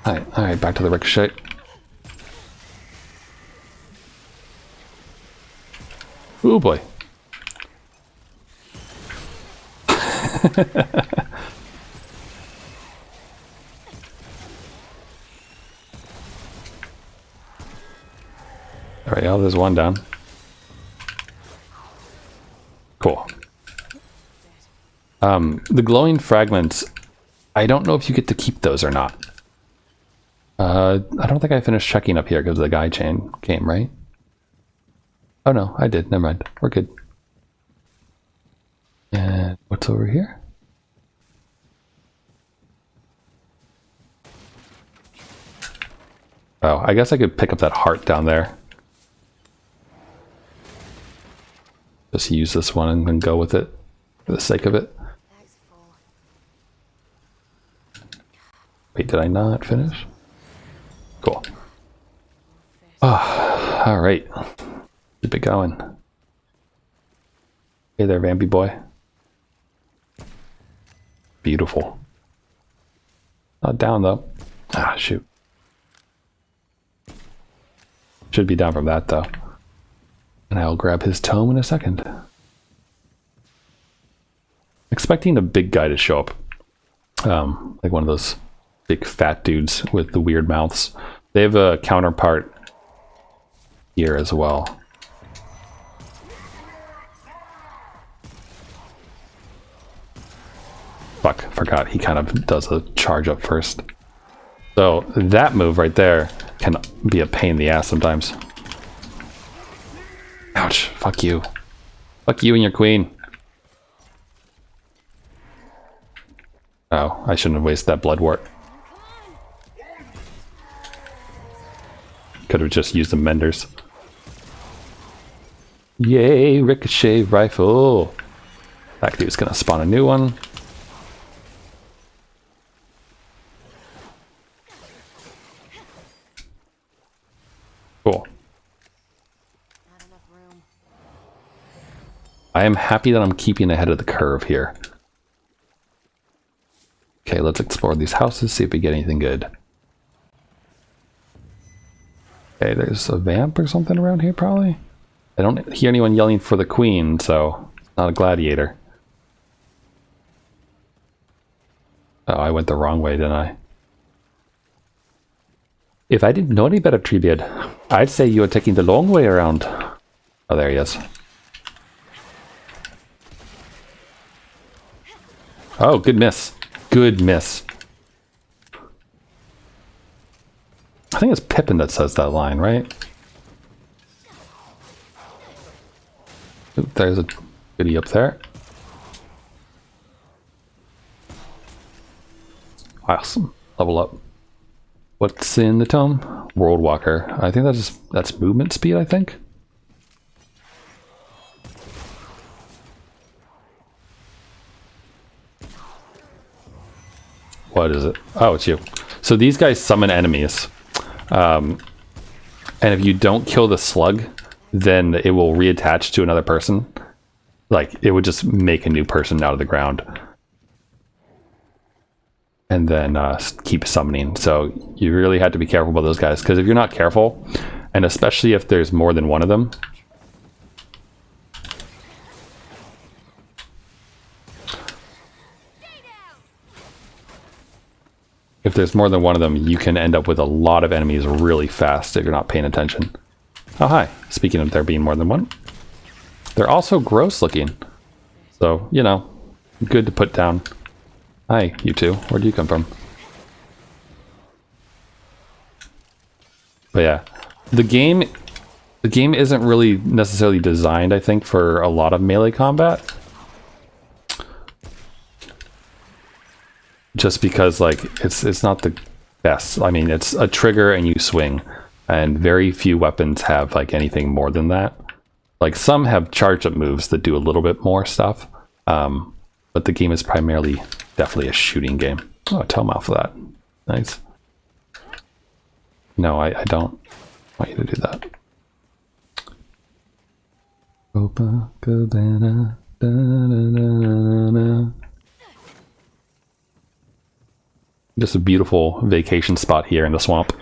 All right. Back to the ricochet. Ooh, boy. Alright, oh, there's one down. Cool. The glowing fragments, I don't know if you get to keep those or not. I don't think I finished checking up here because the guy chain came, right? Oh no, I did. Never mind. We're good. And what's over here? Oh, I guess I could pick up that heart down there. Just use this one and then go with it for the sake of it. Wait, did I not finish? Cool. Oh, all right. Keep it going. Hey there, Vampy boy. Beautiful. Not down though. Ah, shoot. Should be down from that though. And I'll grab his tome in a second. Expecting a big guy to show up. Like one of those big fat dudes with the weird mouths. They have a counterpart here as well. Fuck, forgot he kind of does a charge up first. So that move right there can be a pain in the ass sometimes. Ouch, fuck you. Fuck you and your queen. Oh, I shouldn't have wasted that blood wart. Could have just used the menders. Yay, ricochet rifle! That dude's gonna spawn a new one. Cool. Not enough room. I am happy that I'm keeping ahead of the curve here. Okay, let's explore these houses, see if we get anything good. Okay, there's a vamp or something around here, probably. I don't hear anyone yelling for the queen, so it's not a gladiator. Oh, I went the wrong way, didn't I? If I didn't know any better, Treebeard, I'd say you were taking the long way around. Oh, there he is. Oh, good miss. Good miss. I think it's Pippin that says that line, right? Ooh, there's a goodie up there. Awesome. Level up. What's in the tome? World Walker. I think that's movement speed, I think. What is it? Oh, it's you. So these guys summon enemies. And if you don't kill the slug, then it will reattach to another person. Like, it would just make a new person out of the ground. And then keep summoning. So you really have to be careful about those guys. Because if you're not careful, and especially if there's more than one of them, if there's more than one of them, you can end up with a lot of enemies really fast if you're not paying attention. Oh, hi. Speaking of there being more than one. They're also gross looking. So, you know, good to put down. Hi, you two. Where'd you come from? But yeah, the game isn't really necessarily designed, I think, for a lot of melee combat. Just because, like, it's not the best. I mean, it's a trigger and you swing, and very few weapons have like anything more than that. Like, some have charge up moves that do a little bit more stuff, but the game is primarily definitely a shooting game. Oh, tell them off for that. Nice. No, I don't want you to do that. Copacabana, da, da, da, da, da. Just a beautiful vacation spot here in the swamp.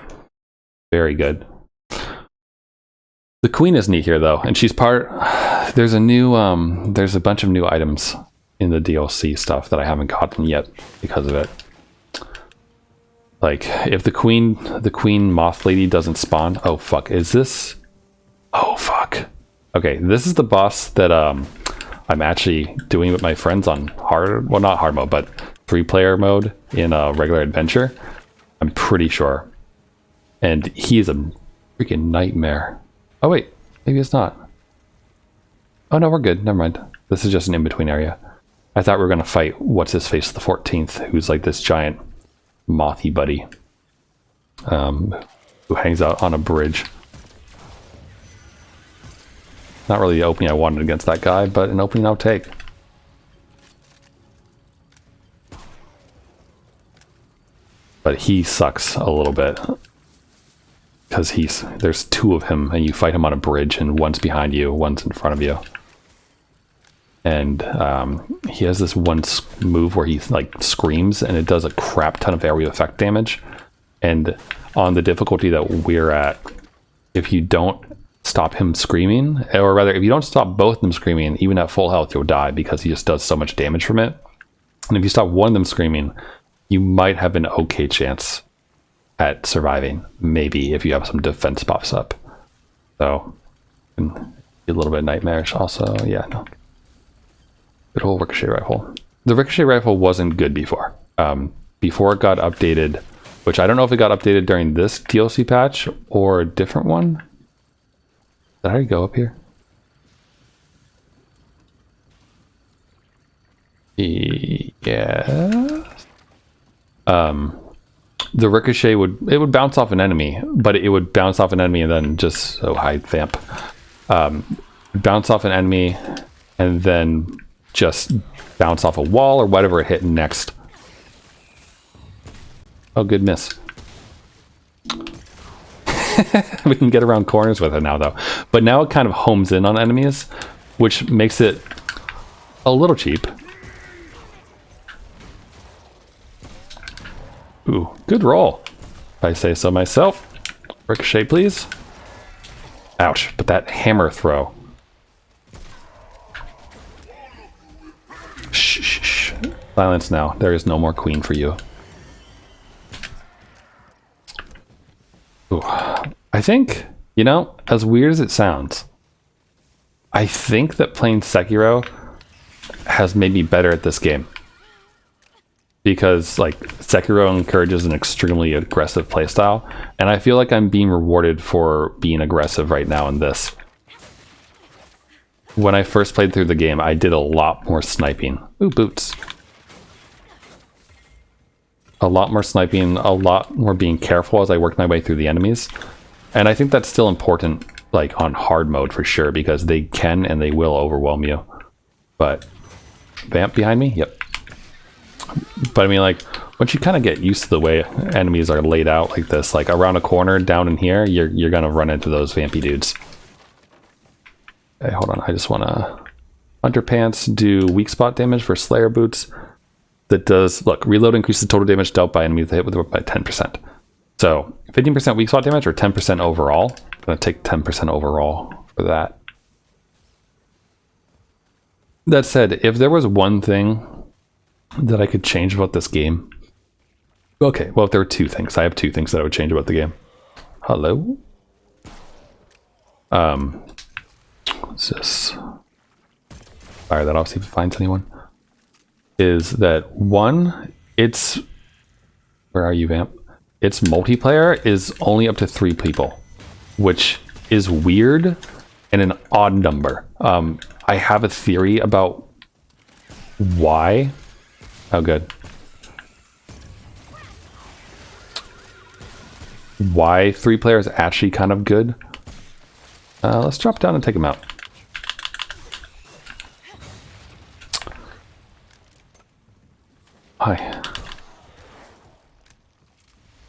Very good. The queen is neat here though, and she's part. There's a new there's a bunch of new items in the DLC stuff that I haven't gotten yet because of it. Like, if the queen moth lady doesn't spawn. Oh fuck, is this? Oh fuck. Okay, this is the boss that I'm actually doing with my friends on hard, well, not hard mode, but 3-player mode in a regular adventure. I'm pretty sure. And he is a freaking nightmare. Oh wait, maybe it's not. Oh no, we're good. Never mind. This is just an in-between area. I thought we were gonna fight what's his face the 14th, who's like this giant mothy buddy, who hangs out on a bridge. Not really the opening I wanted against that guy, but an opening I'll take. But he sucks a little bit. Because there's 2 of him, and you fight him on a bridge, and one's behind you, one's in front of you. And he has this one move where he like screams, and it does a crap ton of area effect damage. And on the difficulty that we're at, if you don't stop him screaming, or rather, if you don't stop both of them screaming, even at full health, you'll die because he just does so much damage from it. And if you stop one of them screaming, you might have an okay chance at surviving, maybe, if you have some defense buffs up. So, and a little bit nightmarish also. Yeah, no. Good old ricochet rifle. The ricochet rifle wasn't good before. Before it got updated, which I don't know if it got updated during this DLC patch or a different one. Is that how you go up here? Yeah. the ricochet would bounce off an enemy, but it would bounce off an enemy and then just hi vamp, bounce off an enemy and then just bounce off a wall or whatever it hit next. Oh, good miss. We can get around corners with it now though, but now it kind of homes in on enemies, which makes it a little cheap. Ooh, good roll, if I say so myself. Ricochet, please. Ouch, but that hammer throw. Shh, shh, shh. Silence now. There is no more queen for you. Ooh. I think, you know, as weird as it sounds, I think that playing Sekiro has made me better at this game. Because, like, Sekiro encourages an extremely aggressive playstyle, and I feel like I'm being rewarded for being aggressive right now in this. When I first played through the game, I did a lot more sniping. Ooh, boots. A lot more sniping, a lot more being careful as I worked my way through the enemies. And I think that's still important, like, on hard mode for sure, because they can and they will overwhelm you. But, vamp behind me? Yep. But I mean, like, once you kind of get used to the way enemies are laid out like this, like around a corner down in here, you're gonna run into those vampy dudes. Okay, hold on. I just want to underpants do weak spot damage for Slayer boots. That does, look, reload increases total damage dealt by enemies hit with by 10%. So 15% weak spot damage or 10% overall. I'm gonna take 10% overall for that. That said, if there was one thing that I could change about this game. Okay, well, if there were two things. I have two things that I would change about the game. Hello? Let's just fire that off, see if it finds anyone. Is that one, it's... Where are you, Vamp? Its multiplayer is only up to 3 people, which is weird and an odd number. I have a theory about why. Oh, good. Why 3 players is actually kind of good. Let's drop down and take them out. Hi.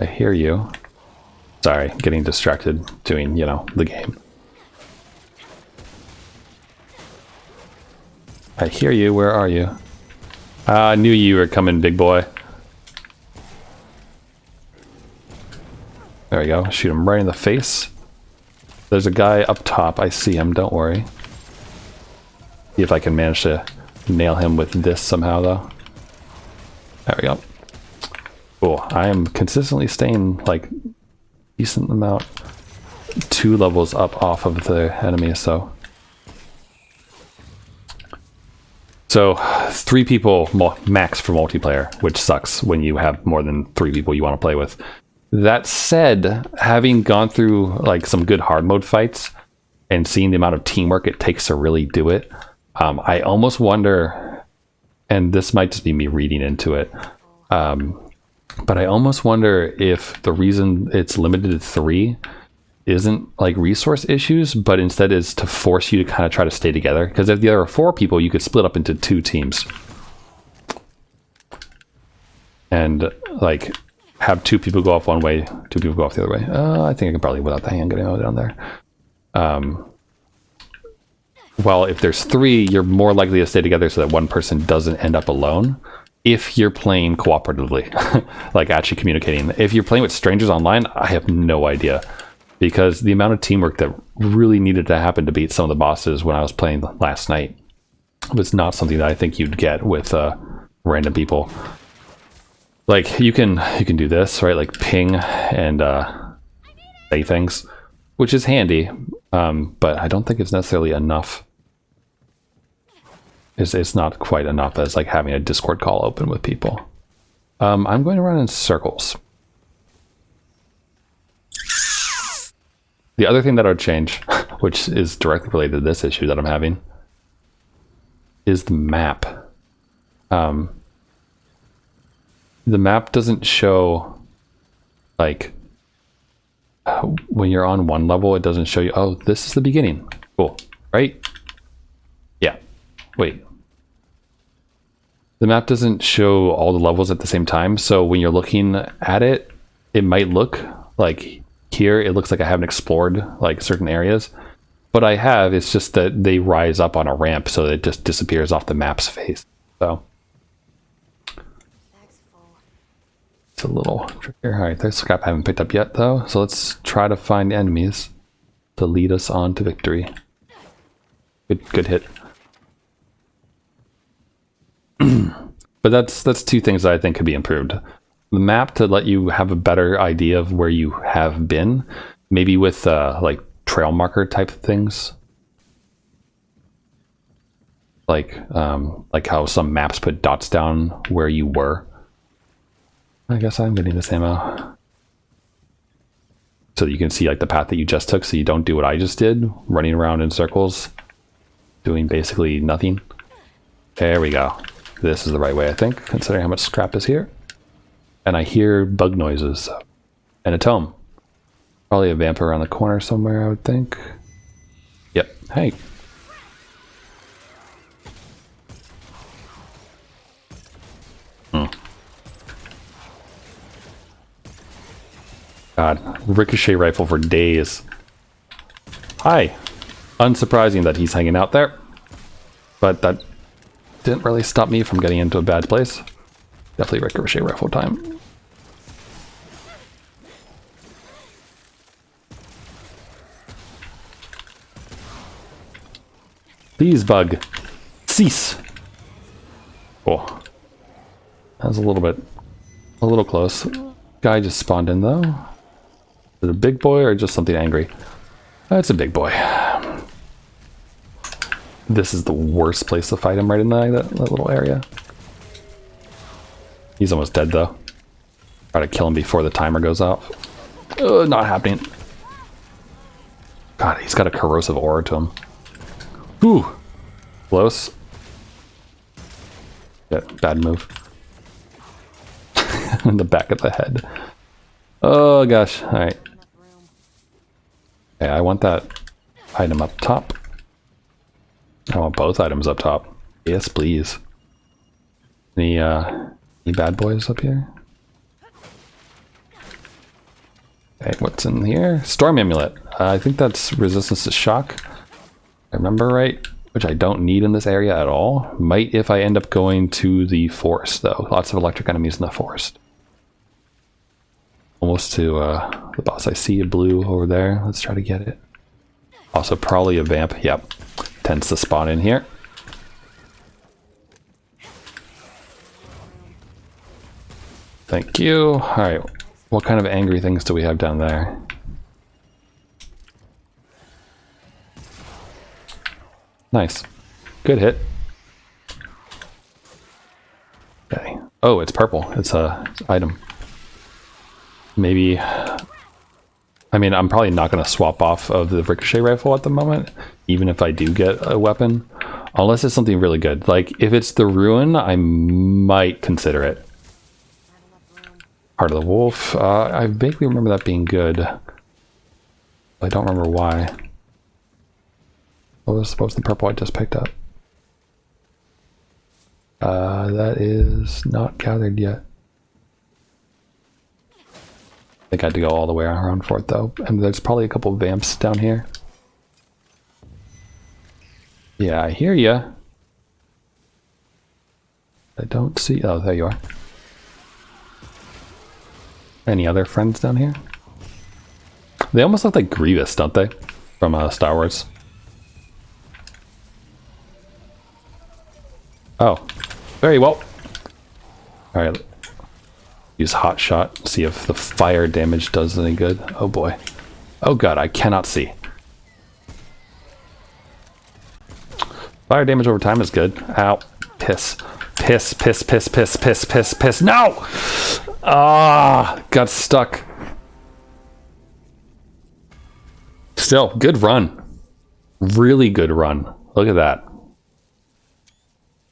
I hear you. Sorry, getting distracted doing, you know, the game. I hear you. Where are you? I knew you were coming, big boy. There we go. Shoot him right in the face. There's a guy up top. I see him. Don't worry. See if I can manage to nail him with this somehow, though. There we go. Cool. I am consistently staying, like, decent amount. 2 levels up off of the enemy, so... So, 3 people max for multiplayer, which sucks when you have more than 3 people you want to play with. That said, having gone through like some good hard mode fights and seeing the amount of teamwork it takes to really do it, I almost wonder, and this might just be me reading into it, but I almost wonder if the reason it's limited to 3 isn't like resource issues, but instead is to force you to kind of try to stay together. Because if there are 4 people, you could split up into 2 teams. And like have 2 people go off one way, 2 people go off the other way. I think I can probably without the hand getting down there. Well, if there's 3, you're more likely to stay together so that one person doesn't end up alone. If you're playing cooperatively, like actually communicating. If you're playing with strangers online, I have no idea. Because the amount of teamwork that really needed to happen to beat some of the bosses when I was playing last night was not something that I think you'd get with random people. Like you can do this, right? Like ping and say things, which is handy, but I don't think it's necessarily enough. It's not quite enough as like having a Discord call open with people. I'm going to run in circles. The other thing that I would change, which is directly related to this issue that I'm having, is the map. the map doesn't show, like, when you're on one level, it doesn't show you, oh, this is the beginning. Cool, right? Yeah. Wait. The map doesn't show all the levels at the same time, so when you're looking at it, it might look like here, it looks like I haven't explored like certain areas, but I have. It's just that they rise up on a ramp, so it just disappears off the map's face. So Bag's full. it's a little trickier. All right, there's scrap I haven't picked up yet, though. So let's try to find enemies to lead us on to victory. Good hit. But that's two things that I think could be improved. The map to let you have a better idea of where you have been, maybe with like trail marker type things, like how some maps put dots down where you were. I guess I'm getting this ammo, so that you can see like the path that you just took, so you don't do what I just did, running around in circles, doing basically nothing. There we go. This is the right way, I think, considering how much scrap is here. And I hear bug noises. And a tome. Probably a vamp around the corner somewhere, I would think. Yep. Hey. God. Ricochet rifle for days. Hi. Unsurprising that he's hanging out there. But that didn't really stop me from getting into a bad place. Definitely ricochet rifle time. Please, bug. Cease. Oh. That was a little close. Guy just spawned in, though. Is it a big boy or just something angry? It's a big boy. This is the worst place to fight him, right in that little area. He's almost dead, though. Try to kill him before the timer goes off. Not happening. God, he's got a corrosive aura to him. Ooh. Close. Yeah, bad move. In the back of the head. Oh, gosh. All right. Okay, I want that item up top. I want both items up top. Yes, please. Any bad boys up here? Okay, what's in here? Storm amulet. I think that's resistance to shock. If I remember right, which I don't need in this area at all. Might if I end up going to the forest, though. Lots of electric enemies in the forest. Almost to the boss. I see a blue over there. Let's try to get it. Also, probably a vamp. Yep. Tends to spawn in here. Thank you. Alright. What kind of angry things do we have down there? Nice. Good hit. Okay. Oh, it's purple. It's a item. Maybe... I mean, I'm probably not going to swap off of the ricochet rifle at the moment, even if I do get a weapon. Unless it's something really good. Like, if it's the ruin, I might consider it. Heart of the Wolf. I vaguely remember that being good. I don't remember why. What was the purple I just picked up? That is not gathered yet. I think I had to go all the way around for it, though. And there's probably a couple vamps down here. Yeah, I hear ya. I don't see... Oh, there you are. Any other friends down here? They almost look like Grievous, don't they? From Star Wars. Oh, very well. Alright. Use hot shot, see if the fire damage does any good. Oh boy. Oh god, I cannot see. Fire damage over time is good. Ow. Piss. Piss, piss, piss, piss, piss, piss, piss. No! Ah, got stuck. Still, good run. Really good run. Look at that.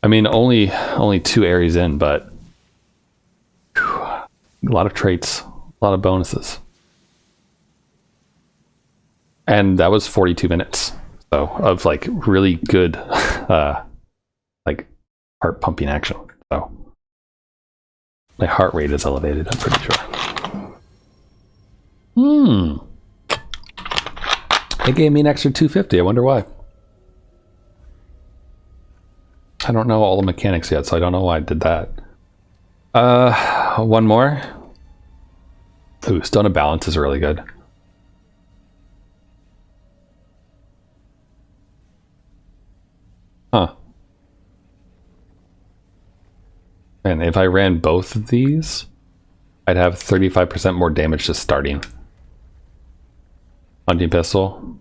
I mean, only 2 areas in, but... Whew. A lot of traits, a lot of bonuses. And that was 42 minutes. So of like really good like heart pumping action. So my heart rate is elevated, I'm pretty sure. It gave me an extra 250. I wonder why. I don't know all the mechanics yet, so I don't know why I did that. One more. Ooh, Stone of Balance is really good. Huh. And if I ran both of these, I'd have 35% more damage just starting. Hunting pistol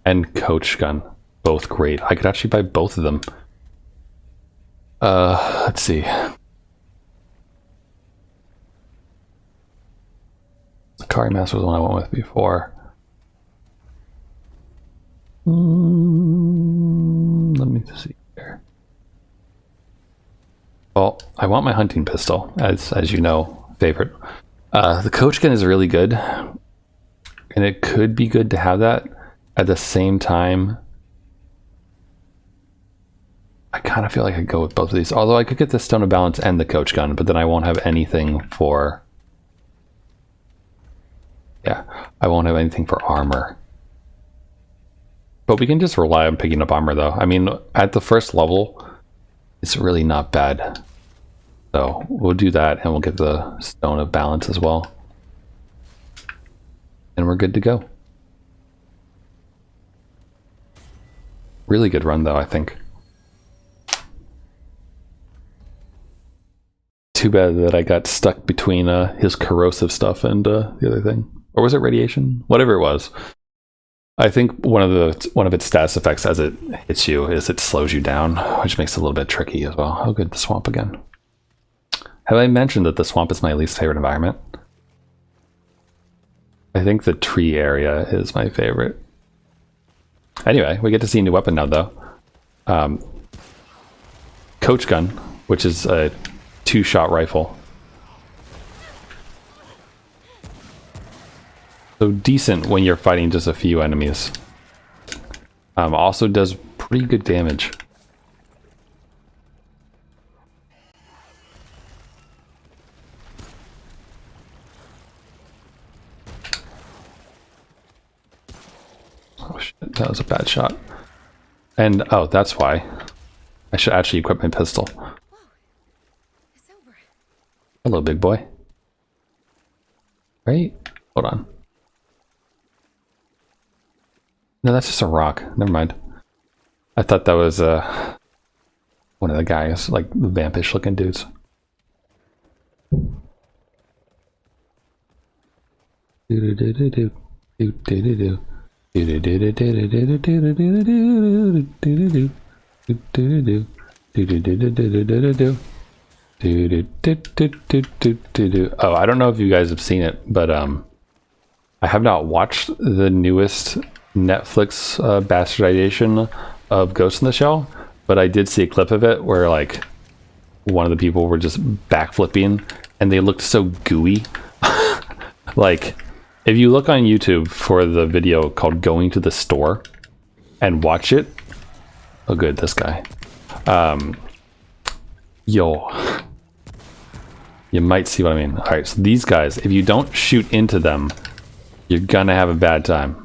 and coach gun, both great. I could actually buy both of them. Let's see. The Kari Master was the one I went with before. Let me see here. Well, I want my hunting pistol, as you know, favorite. The coach gun is really good, and it could be good to have that. At the same time, I kind of feel like I could go with both of these. Although I could get the Stone of Balance and the coach gun, but then I won't have anything for... Yeah, I won't have anything for armor. But we can just rely on picking up armor, though. I mean, at the first level, it's really not bad. So we'll do that, and we'll get the Stone of Balance as well. And we're good to go. Really good run, though, I think. Too bad that I got stuck between his corrosive stuff and the other thing. Or was it radiation? Whatever it was. I think one of its status effects as it hits you is it slows you down, which makes it a little bit tricky as well. Oh, good, the swamp again. Have I mentioned that the swamp is my least favorite environment? I think the tree area is my favorite. Anyway, we get to see a new weapon now, though. Coach gun, which is a 2-shot rifle. So decent when you're fighting just a few enemies. Also does pretty good damage. Oh shit, that was a bad shot. And oh, that's why. I should actually equip my pistol. Whoa. It's over. Hello, big boy. Right? Hold on. No, that's just a rock. Never mind. I thought that was one of the guys, like the vampish looking dudes. Oh, I don't know if you guys have seen it, but I have not watched the newest Netflix bastardization of Ghost in the Shell, but I did see a clip of it where like one of the people were just backflipping and they looked so gooey. Like if you look on YouTube for the video called Going to the Store and watch it, oh good, this guy, yo, you might see what I mean. All right, so these guys, if you don't shoot into them, you're gonna have a bad time.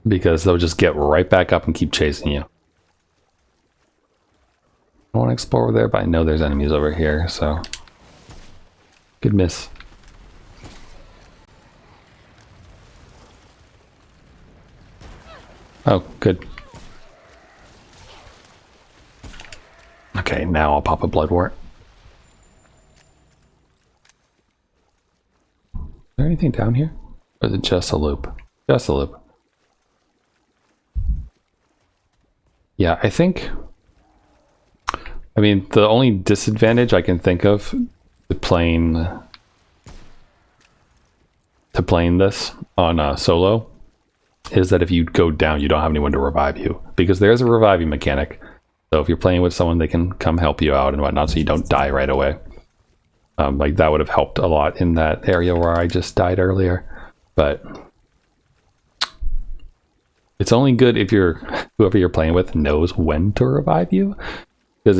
Because they'll just get right back up and keep chasing you. I want to explore over there, but I know there's enemies over here, so... Good miss. Oh, good. Okay, now I'll pop a blood wart. Is there anything down here? Or is it just a loop? Just a loop. Yeah, I think... I mean, the only disadvantage I can think of to playing this on solo is that if you go down, you don't have anyone to revive you. Because there's a reviving mechanic. So if you're playing with someone, they can come help you out and whatnot, so you don't die right away. Like that would have helped a lot in that area where I just died earlier. But it's only good if whoever you're playing with knows when to revive you, because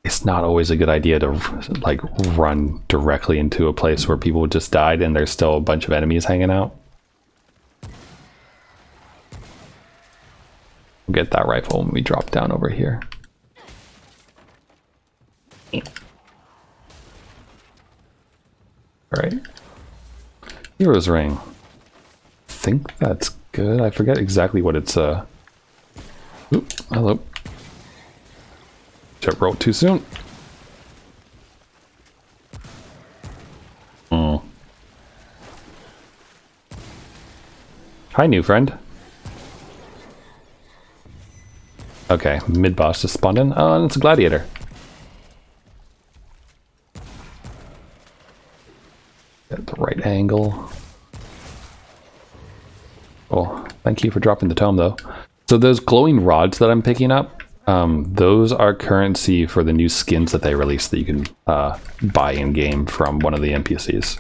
it's not always a good idea to like run directly into a place where people just died and there's still a bunch of enemies hanging out. We'll get that rifle when we drop down over here. Alright. Hero's Ring. I think that's good. I forget exactly what it's Oop, hello. Should roll too soon. Hi, new friend. Okay, mid-boss just spawned in. Oh, and it's a gladiator. Get the right angle. Oh, thank you for dropping the tome, though. So those glowing rods that I'm picking up, those are currency for the new skins that they released that you can buy in-game from one of the NPCs.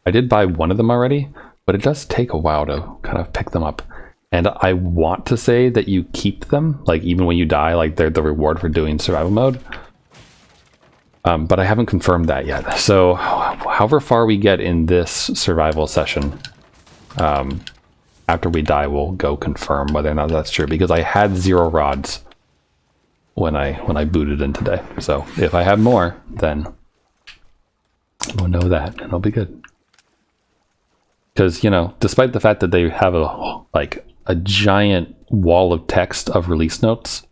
I did buy one of them already, but it does take a while to kind of pick them up. And I want to say that you keep them, like even when you die, like they're the reward for doing survival mode. But I haven't confirmed that yet. So however far we get in this survival session, after we die, we'll go confirm whether or not that's true, because I had 0 rods when I booted in today. So if I have more, then we'll know that and it'll be good. Because, you know, despite the fact that they have a giant wall of text of release notes,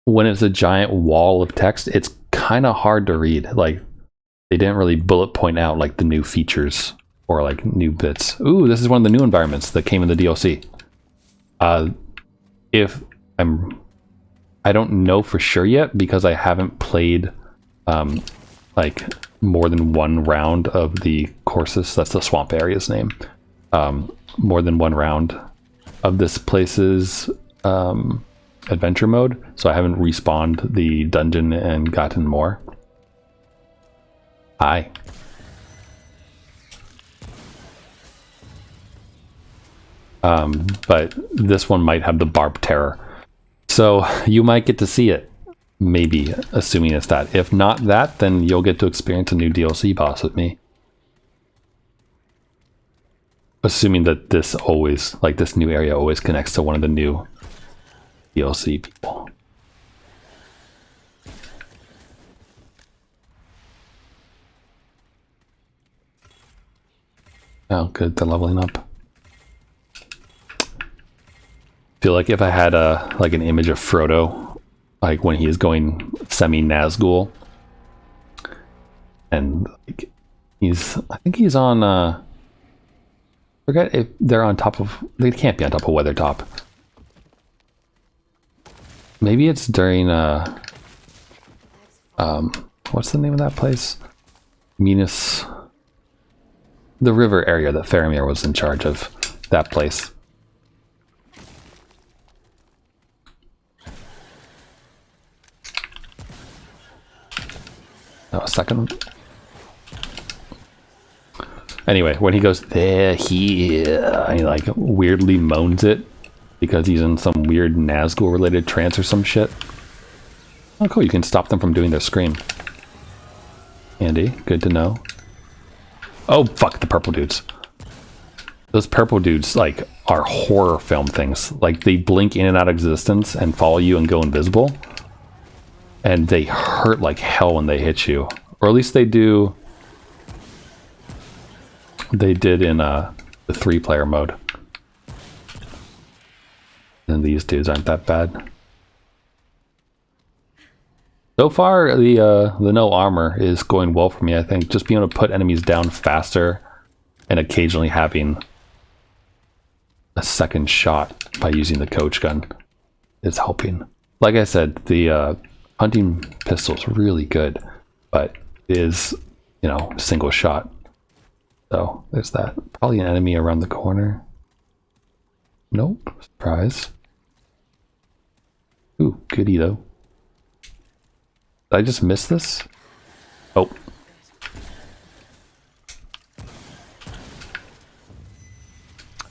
when it's a giant wall of text, it's kind of hard to read. Like, they didn't really bullet point out like the new features or like new bits. Ooh, this is one of the new environments that came in the DLC. I don't know for sure yet because I haven't played like more than one round of the courses. That's the swamp area's name. More than one round of this place's adventure mode, so I haven't respawned the dungeon and gotten more. Hi. But this one might have the barbed terror, so you might get to see it, maybe, assuming it's that. If not that, then you'll get to experience a new DLC boss with me, assuming that this always, like this new area always connects to one of the new DLC people. Oh good, they're leveling up. Feel like if I had like an image of Frodo, like when he's going semi-Nazgul, and like I think he's on forget if they're on top of, they can't be on top of Weathertop. Maybe it's during what's the name of that place? Minas, the river area that Faramir was in charge of, that place. Oh, a second. Anyway, when he goes there, here, and he like weirdly moans it because he's in some weird Nazgul related trance or some shit. Oh cool, you can stop them from doing their scream. Handy, good to know. Oh fuck, the purple dudes. Those purple dudes like are horror film things. Like they blink in and out of existence and follow you and go invisible. And they hurt like hell when they hit you. Or at least they do. They did in the 3-player mode. And these dudes aren't that bad. So far, the no armor is going well for me, I think. Just being able to put enemies down faster and occasionally having a second shot by using the coach gun is helping. Like I said, the hunting pistol is really good, but it is, you know, single shot. So there's that. Probably an enemy around the corner. Nope. Surprise. Ooh, goodie though. Did I just miss this? Oh.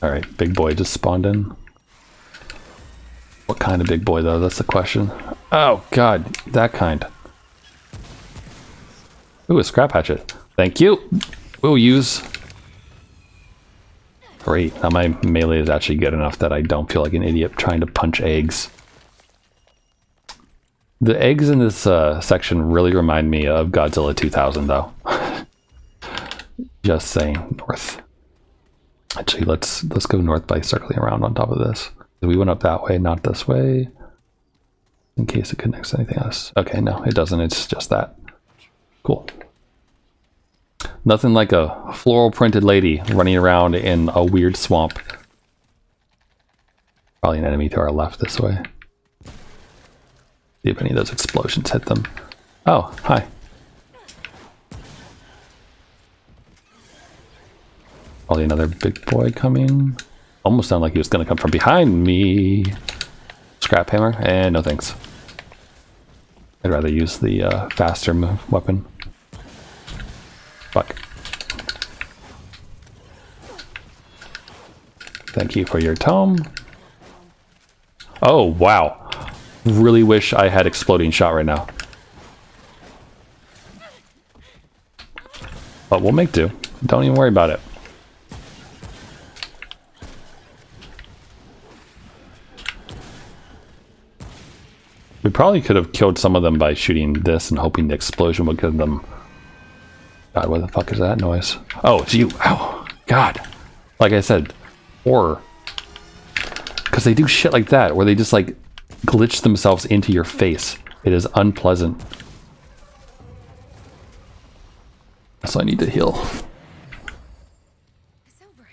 Alright, big boy just spawned in. What kind of big boy though? That's the question. Oh god, that kind. Ooh, a scrap hatchet. Thank you. We'll use. Great. Now my melee is actually good enough that I don't feel like an idiot trying to punch eggs. The eggs in this section really remind me of Godzilla 2000 though. Just saying. North. Actually, let's go north by circling around on top of this. We went up that way, not this way. In case it connects to anything else. Okay, no, it doesn't. It's just that. Cool. Nothing like a floral printed lady running around in a weird swamp. Probably an enemy to our left this way. See if any of those explosions hit them. Oh, hi. Probably another big boy coming. Almost sounded like he was going to come from behind me. Scrap hammer, and no thanks. I'd rather use the faster weapon. Fuck. Thank you for your tome. Oh, wow. Really wish I had exploding shot right now. But we'll make do. Don't even worry about it. We probably could have killed some of them by shooting this and hoping the explosion would give them... God, what the fuck is that noise? Oh, it's you. Ow. God. Like I said, horror. Because they do shit like that, where they just like glitch themselves into your face. It is unpleasant. So I need to heal. It's over.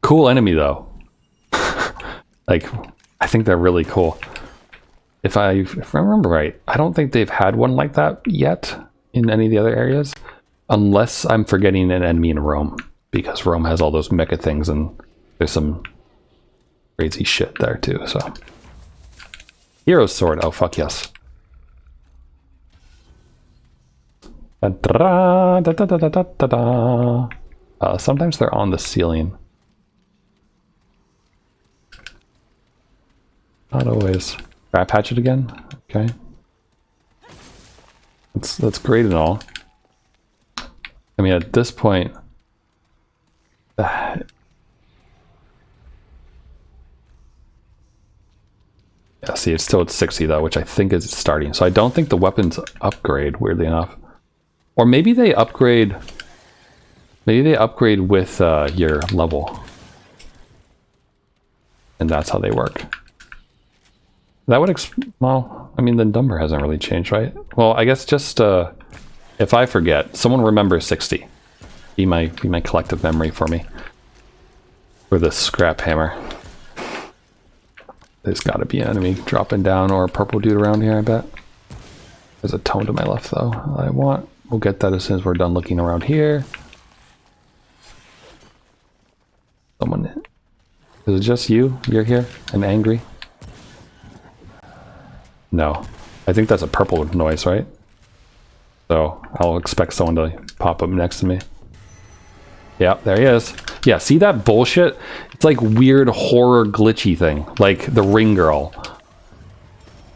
Cool enemy though. Like, I think they're really cool. If I remember right, I don't think they've had one like that yet in any of the other areas. Unless I'm forgetting an enemy in Rome. Because Rome has all those mecha things and there's some crazy shit there too, so. Hero's sword, oh fuck yes. Sometimes they're on the ceiling. Not always. Scrap hatchet again? Okay. That's great and all. I mean, at this point... yeah, see, it's still at 60 though, which I think is starting. So I don't think the weapons upgrade, weirdly enough. Or maybe they upgrade... Maybe they upgrade with your level. And that's how they work. That would well, I mean, the number hasn't really changed, right? Well, I guess just if I forget, someone remember 60. Be my collective memory for me. For the scrap hammer. There's got to be an enemy dropping down or a purple dude around here, I bet. There's a tome to my left, though, I want. We'll get that as soon as we're done looking around here. Someone... Is it just you? You're here and angry? No. I think that's a purple noise, right? So I'll expect someone to pop up next to me. Yeah, there he is. Yeah, see that bullshit? It's like weird horror glitchy thing. Like the ring girl.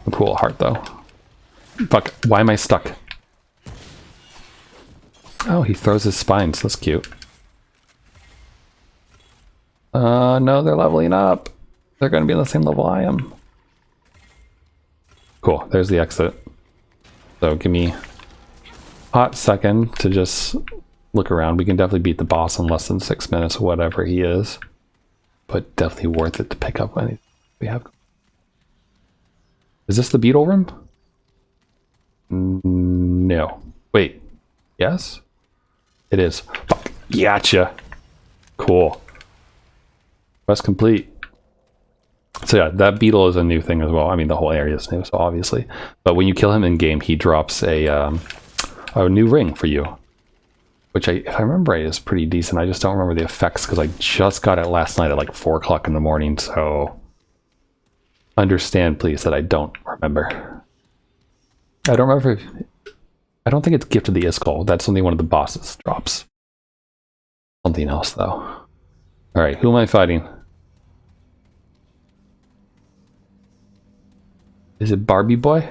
A cool heart though. Fuck, why am I stuck? Oh, he throws his spines. That's cute. No, they're leveling up. They're going to be on the same level I am. Cool, there's the exit. So give me a hot second to just look around. We can definitely beat the boss in less than 6 minutes or whatever he is. But definitely worth it to pick up anything we have. Is this the beetle room? No. Wait. Yes? It is. Fuck. Gotcha. Cool. Quest complete. So yeah, that beetle is a new thing as well. I mean, the whole area is new, so obviously. But when you kill him in game, he drops a new ring for you. Which, if I remember right, is pretty decent. I just don't remember the effects because I just got it last night at like 4 o'clock in the morning, so... Understand, please, that I don't remember. I don't remember I don't think it's Gift of the Iskall. That's only one of the bosses drops. Something else, though. Alright, who am I fighting? Is it Barbie Boy?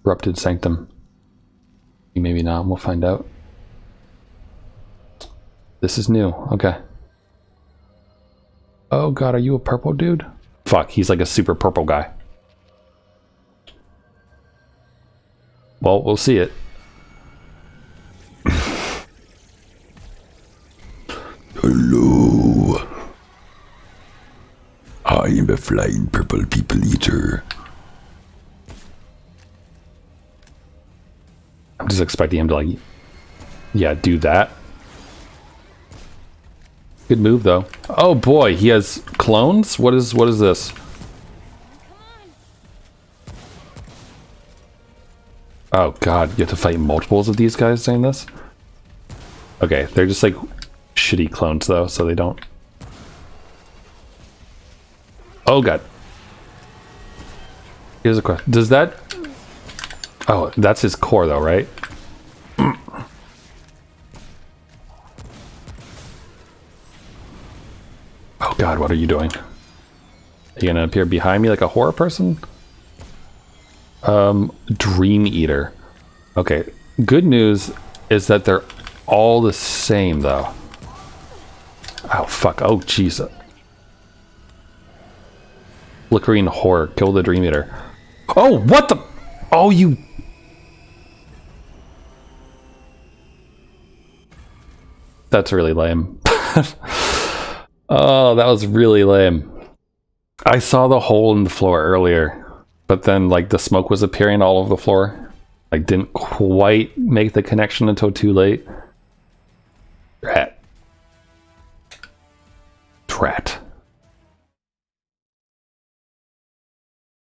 Corrupted Sanctum. Maybe not, we'll find out. This is new, okay. Oh god, are you a purple dude? Fuck, he's like a super purple guy. Well, we'll see it. Hello. I am a flying purple people eater. I'm just expecting him to, like, yeah, do that. Good move, though. Oh boy, he has clones? What is this? Oh god, you have to fight multiples of these guys saying this? Okay, they're just like shitty clones though, so they don't... Oh god. Here's a question. Does that... Oh, that's his core though, right? Oh god, what are you doing? Are you gonna appear behind me like a horror person? Dream Eater. Okay, good news is that they're all the same though. Oh fuck, oh jeez. Flickering horror, kill the Dream Eater. Oh, what the? Oh, you... That's really lame. Oh, that was really lame. I saw the hole in the floor earlier, but then like the smoke was appearing all over the floor. Like didn't quite make the connection until too late. Drat. Drat.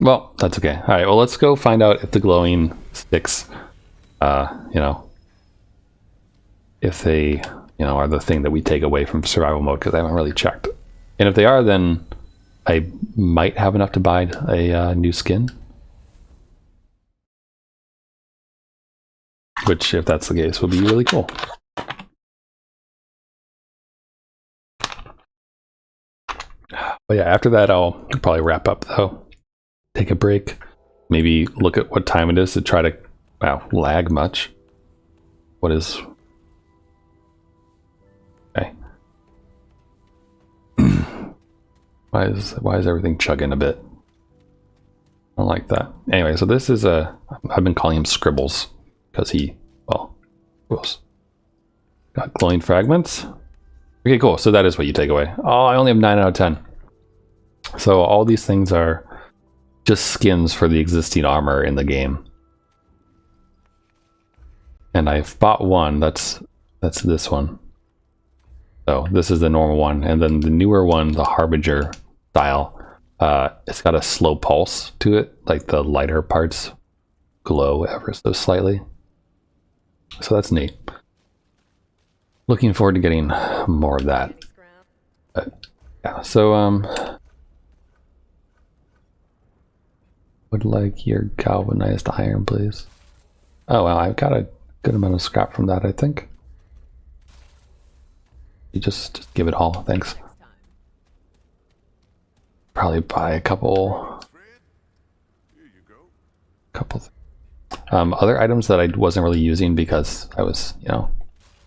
Well, that's okay. All right, well, let's go find out if the glowing sticks, you know, if they, you know, are the thing that we take away from survival mode, because I haven't really checked. And if they are, then I might have enough to buy a new skin. Which, if that's the case, will be really cool. But yeah, after that, I'll probably wrap up, though. Take a break. Maybe look at what time it is to try to, wow, lag much. What is... Okay. Why is everything chugging a bit? I don't like that. Anyway, so this is a... I've been calling him Scribbles. Because he, well, got glowing fragments. Okay, cool. So that is what you take away. Oh, I only have 9 out of 10. So all these things are just skins for the existing armor in the game. And I've bought one. That's this one. So this is the normal one. And then the newer one, the Harbinger style, it's got a slow pulse to it. Like the lighter parts glow ever so slightly. So that's neat. Looking forward to getting more of that. But, yeah, so would like your galvanized iron, please. Oh well, I've got a good amount of scrap from that, I think. You just give it all, thanks. Probably buy a couple other items that I wasn't really using because I was, you know,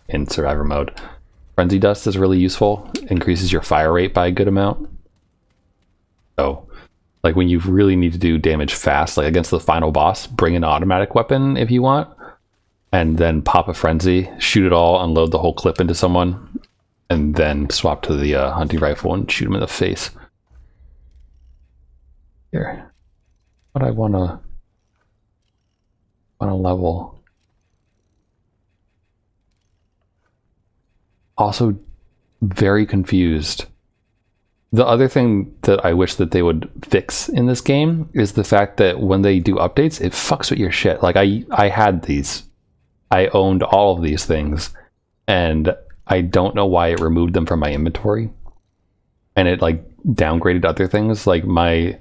in survivor mode. Frenzy Dust is really useful. Increases your fire rate by a good amount. So, like when you really need to do damage fast, like against the final boss, bring an automatic weapon if you want, and then pop a frenzy, shoot it all, unload the whole clip into someone, and then swap to the hunting rifle and shoot him in the face. Here, what I wanna level. Also very confused. The other thing that I wish that they would fix in this game is the fact that when they do updates, it fucks with your shit. Like I had these. I owned all of these things, and I don't know why it removed them from my inventory. And it like downgraded other things. Like my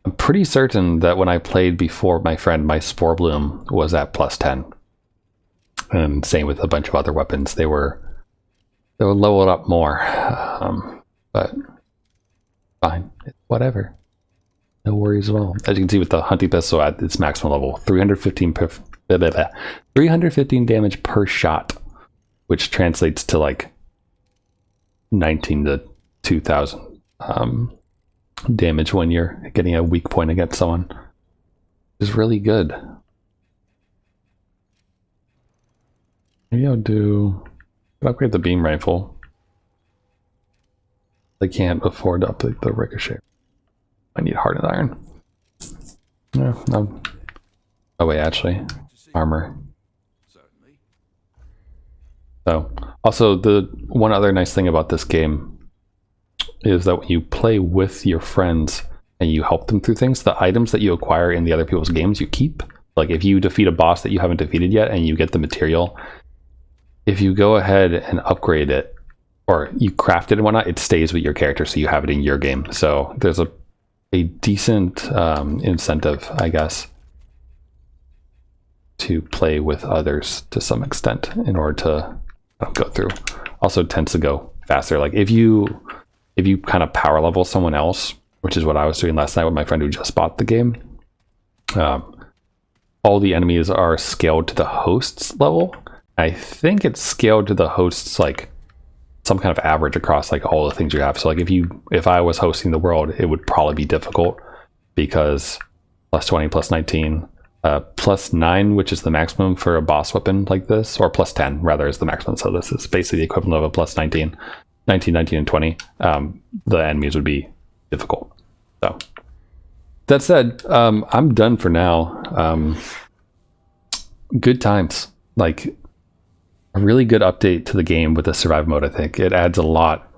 I'm pretty certain that when I played before my friend, my Spore Bloom was at +10. And same with a bunch of other weapons. They were leveled up more. But fine. Whatever. No worries at all. As you can see with the hunting pistol at its maximum level, 315 damage per shot, which translates to like 19 to 2,000 damage when you're getting a weak point against someone. Is really good. Maybe I'll upgrade the beam rifle. I can't afford to upgrade the ricochet. I need hardened iron. Yeah, no. Oh wait, actually, armor. So, also the one other nice thing about this game is that when you play with your friends and you help them through things, the items that you acquire in the other people's games you keep. Like if you defeat a boss that you haven't defeated yet and you get the material, if you go ahead and upgrade it or you craft it and whatnot, it stays with your character, so you have it in your game. So there's a decent incentive, I guess, to play with others to some extent in order to go through. Also tends to go faster. Like if you kind of power level someone else, which is what I was doing last night with my friend who just bought the game, all the enemies are scaled to the host's level. I think it's scaled to the host's like some kind of average across like all the things you have. So like if I was hosting the world, it would probably be difficult because +20, +19, +9, which is the maximum for a boss weapon like this, or +10 rather is the maximum. So this is basically the equivalent of a +19, 19, 19, and 20. The enemies would be difficult. So that said, I'm done for now. Good times. Like a really good update to the game with the survive mode. I think it adds a lot.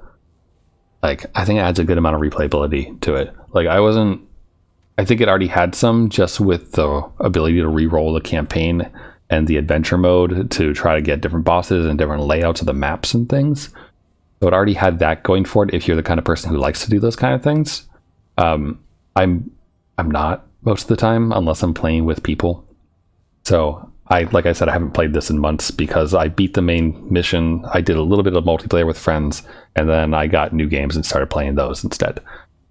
Like I think it adds a good amount of replayability to it. Like I think it already had some just with the ability to re-roll the campaign and the adventure mode to try to get different bosses and different layouts of the maps and things. So it already had that going for it if you're the kind of person who likes to do those kind of things. I'm not most of the time unless I'm playing with people. So like I said, I haven't played this in months because I beat the main mission. I did a little bit of multiplayer with friends, and then I got new games and started playing those instead.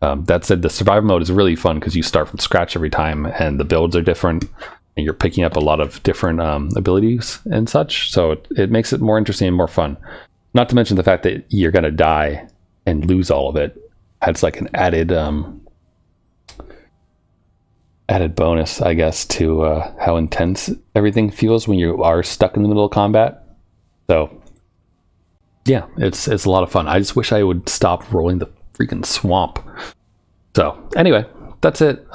That said, the survival mode is really fun because you start from scratch every time, and the builds are different, and you're picking up a lot of different abilities and such. So it makes it more interesting and more fun. Not to mention the fact that you're going to die and lose all of it. Adds like an added bonus, I guess, to how intense everything feels when you are stuck in the middle of combat. So yeah, it's a lot of fun. I just wish I would stop rolling the freaking swamp. So anyway, that's it.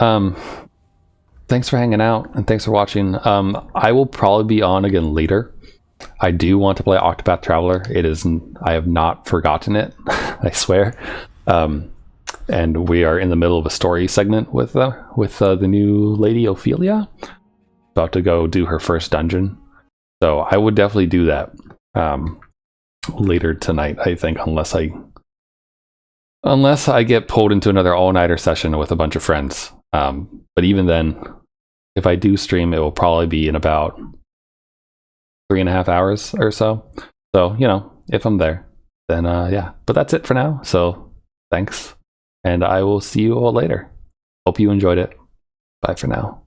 Thanks for hanging out and thanks for watching. I will probably be on again later. I do want to play Octopath Traveler. I have not forgotten it. I swear. And we are in the middle of a story segment with the new lady Ophelia, about to go do her first dungeon. So I would definitely do that later tonight, I think, unless I get pulled into another all-nighter session with a bunch of friends. But even then, if I do stream, it will probably be in about 3.5 hours or so. So, if I'm there, then yeah. But that's it for now. So thanks. And I will see you all later. Hope you enjoyed it. Bye for now.